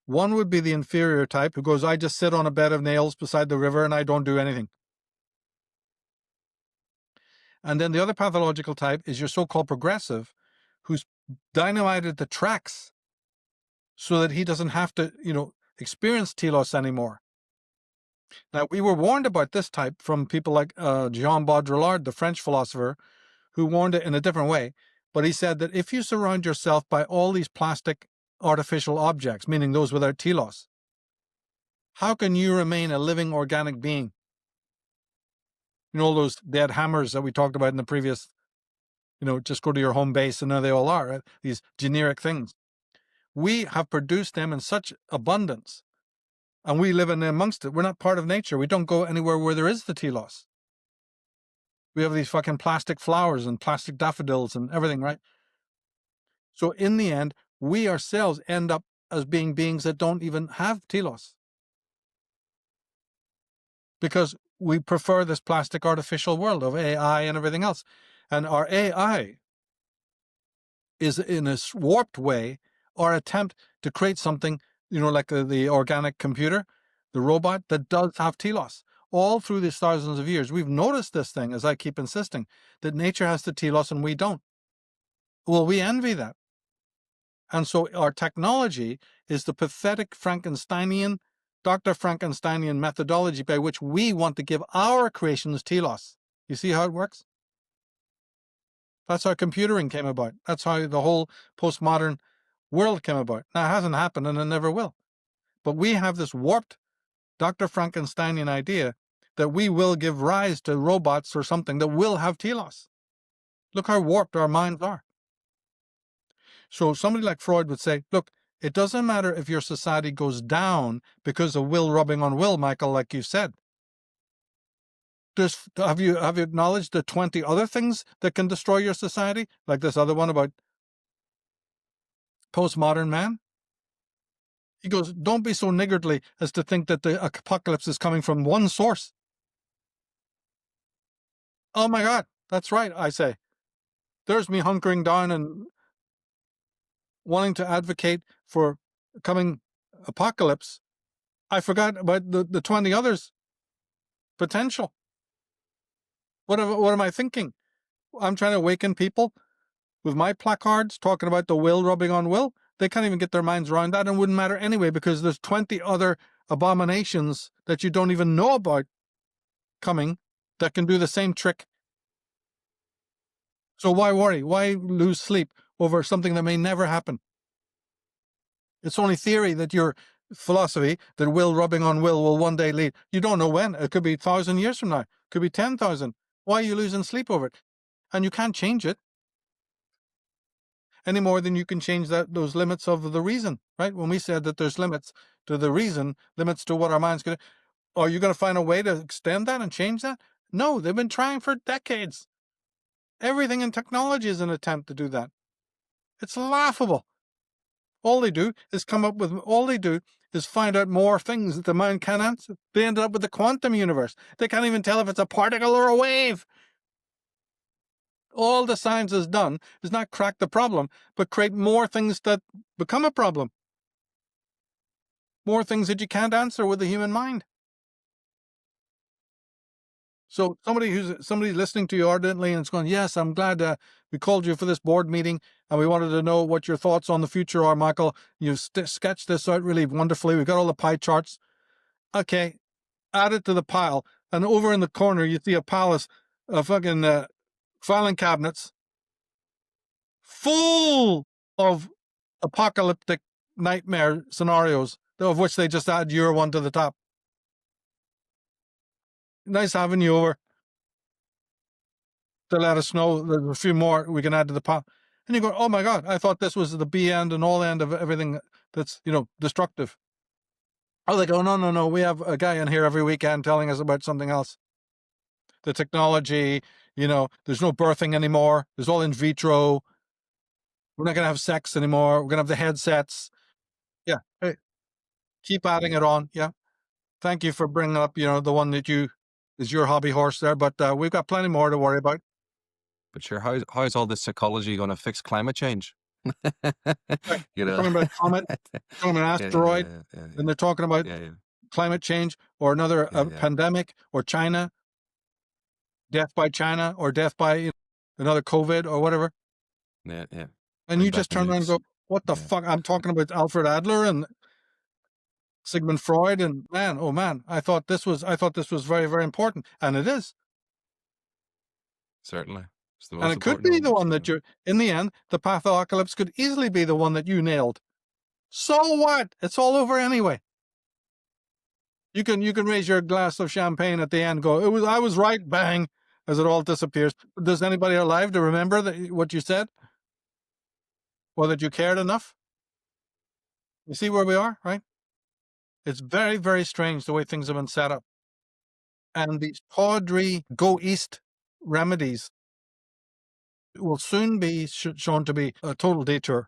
one would be the inferior type who goes, I just sit on a bed of nails beside the river and I don't do anything. And then the other pathological type is your so-called progressive, who's dynamited the tracks so that he doesn't have to, experience telos anymore. Now, we were warned about this type from people like Jean Baudrillard, the French philosopher, who warned it in a different way. But he said that if you surround yourself by all these plastic artificial objects, meaning those without telos, how can you remain a living organic being? All those dead hammers that we talked about in the previous, just go to your home base and there they all are, right? These generic things. We have produced them in such abundance and we live in amongst it. We're not part of nature. We don't go anywhere where there is the telos. We have these fucking plastic flowers and plastic daffodils and everything, right? So in the end, we ourselves end up as being beings that don't even have telos. Because we prefer this plastic artificial world of AI and everything else. And our AI is, in a warped way, our attempt to create something, like the organic computer, the robot that does have telos. All through these thousands of years, we've noticed this thing, as I keep insisting, that nature has the telos and we don't. Well, we envy that. And so our technology is the pathetic Frankensteinian, Dr. Frankensteinian methodology by which we want to give our creations telos. You see how it works? That's how computering came about. That's how the whole postmodern world came about. Now, it hasn't happened and it never will. But we have this warped Dr. Frankensteinian idea that we will give rise to robots or something that will have telos. Look how warped our minds are. So somebody like Freud would say, look, it doesn't matter if your society goes down because of will rubbing on will, Michael, like you said. Have you acknowledged the 20 other things that can destroy your society? Like this other one about postmodern man? He goes, don't be so niggardly as to think that the apocalypse is coming from one source. Oh my God, that's right, I say. There's me hunkering down and wanting to advocate for coming apocalypse. I forgot about the 20 others potential. What am I thinking? I'm trying to awaken people with my placards talking about the will rubbing on will. They can't even get their minds around that, and it wouldn't matter anyway because there's 20 other abominations that you don't even know about coming that can do the same trick. So why worry? Why lose sleep over something that may never happen? It's only theory that your philosophy that will rubbing on will one day lead. You don't know when. It could be 1,000 years from now. It could be 10,000. Why are you losing sleep over it? And you can't change it. any more than you can change those limits of the reason, right? When we said that there's limits to the reason, limits to what our minds can, are you going to find a way to extend that and change that? No, they've been trying for decades. Everything in technology is an attempt to do that. It's laughable. All they do is find out more things that the mind can't answer. They ended up with the quantum universe. They can't even tell if it's a particle or a wave. All the science has done is not crack the problem, but create more things that become a problem. More things that you can't answer with the human mind. So somebody listening to you ardently and it's going, yes, I'm glad we called you for this board meeting and we wanted to know what your thoughts on the future are, Michael. You've sketched this out really wonderfully. We've got all the pie charts. Okay, add it to the pile. And over in the corner, you see a palace of fucking filing cabinets full of apocalyptic nightmare scenarios, of which they just add your one to the top. Nice having you over to let us know there's a few more we can add to the pile. And you go, oh my God, I thought this was the B end and all end of everything that's, destructive. Oh, they go, no, we have a guy in here every weekend telling us about something else. The technology, there's no birthing anymore. There's all in vitro. We're not going to have sex anymore. We're going to have the headsets. Yeah. Hey, keep adding it on. Yeah. Thank you for bringing up, the one that is your hobby horse there, but we've got plenty more to worry about. But sure, how's all this psychology going to fix climate change? Right. They're talking about comet, talking about asteroid, and they're talking about climate change or another pandemic or China, death by China or death by another COVID or whatever. Yeah. And you just turn around and go, what the fuck? I'm talking about Alfred Adler and Sigmund Freud, and man, I thought this was very, very important, and it is. Certainly. And it could be the one that in the end, the pathocalypse could easily be the one that you nailed. So what? It's all over anyway. You can raise your glass of champagne at the end, go, I was right, bang, as it all disappears. Does anybody alive to remember what you said? Or that you cared enough? You see where we are, right? It's very, very strange the way things have been set up. And these tawdry go east remedies will soon be shown to be a total detour.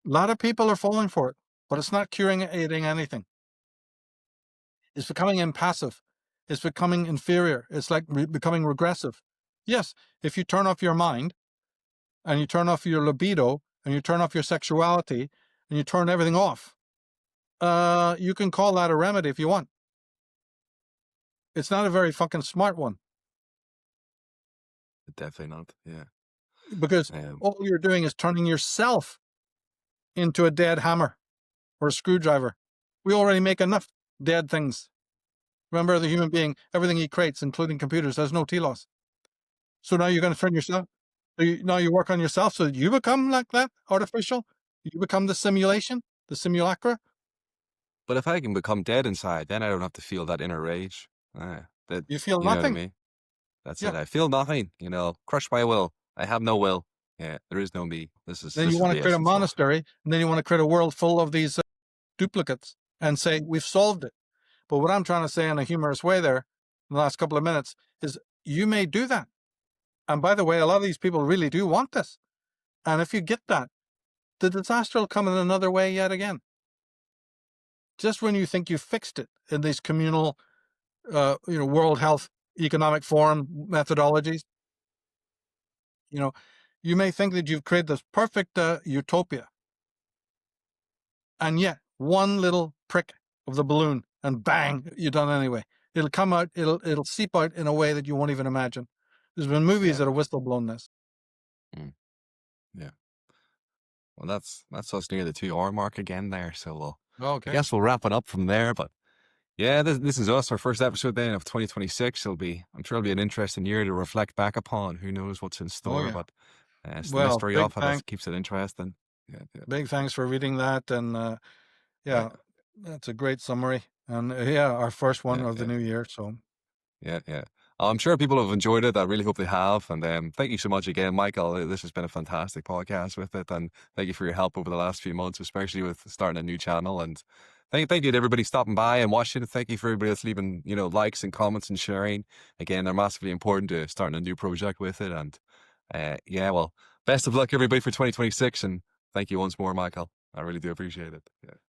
A lot of people are falling for it, but it's not aiding anything. It's becoming impassive. It's becoming inferior. It's like becoming regressive. Yes, if you turn off your mind and you turn off your libido and you turn off your sexuality and you turn everything off, you can call that a remedy if you want. It's not a very fucking smart one. Definitely not, yeah. Because all you're doing is turning yourself into a dead hammer or a screwdriver. We already make enough dead things. Remember, the human being, everything he creates, including computers, has no telos. So now you're going to turn yourself, now you work on yourself so that you become like that, artificial. You become the simulation, the simulacra. But if I can become dead inside, then I don't have to feel that inner rage. You feel nothing. Know what I mean? That's it. I feel nothing, crushed by will. I have no will. Yeah, there is no me. Then you want to create a monastery, and then you want to create a world full of these duplicates and say, we've solved it. But what I'm trying to say in a humorous way there in the last couple of minutes is you may do that. And by the way, a lot of these people really do want this. And if you get that, the disaster will come in another way yet again. Just when you think you fixed it in these communal, World Health Economic Forum methodologies, you may think that you've created this perfect utopia. And yet, one little prick of the balloon and bang, you're done anyway. It'll come out, it'll seep out in a way that you won't even imagine. There's been movies that have whistle-blown this. Yeah. Well, that's us near the 2-hour mark again there. So I guess we'll wrap it up from there. But yeah, this is us, our first episode then of 2026. I'm sure it'll be an interesting year to reflect back upon. Who knows what's in store, but it's the mystery of it that keeps it interesting. Yeah. Big thanks for reading that. And that's a great summary. And our first one of the new year. So yeah. I'm sure people have enjoyed it. I really hope they have. And thank you so much again, Michael. This has been a fantastic podcast with it. And thank you for your help over the last few months, especially with starting a new channel. And thank you to everybody stopping by and watching. Thank you for everybody that's leaving, likes and comments and sharing. Again, they're massively important to starting a new project with it. And yeah, well, best of luck, everybody, for 2026. And thank you once more, Michael. I really do appreciate it. Yeah.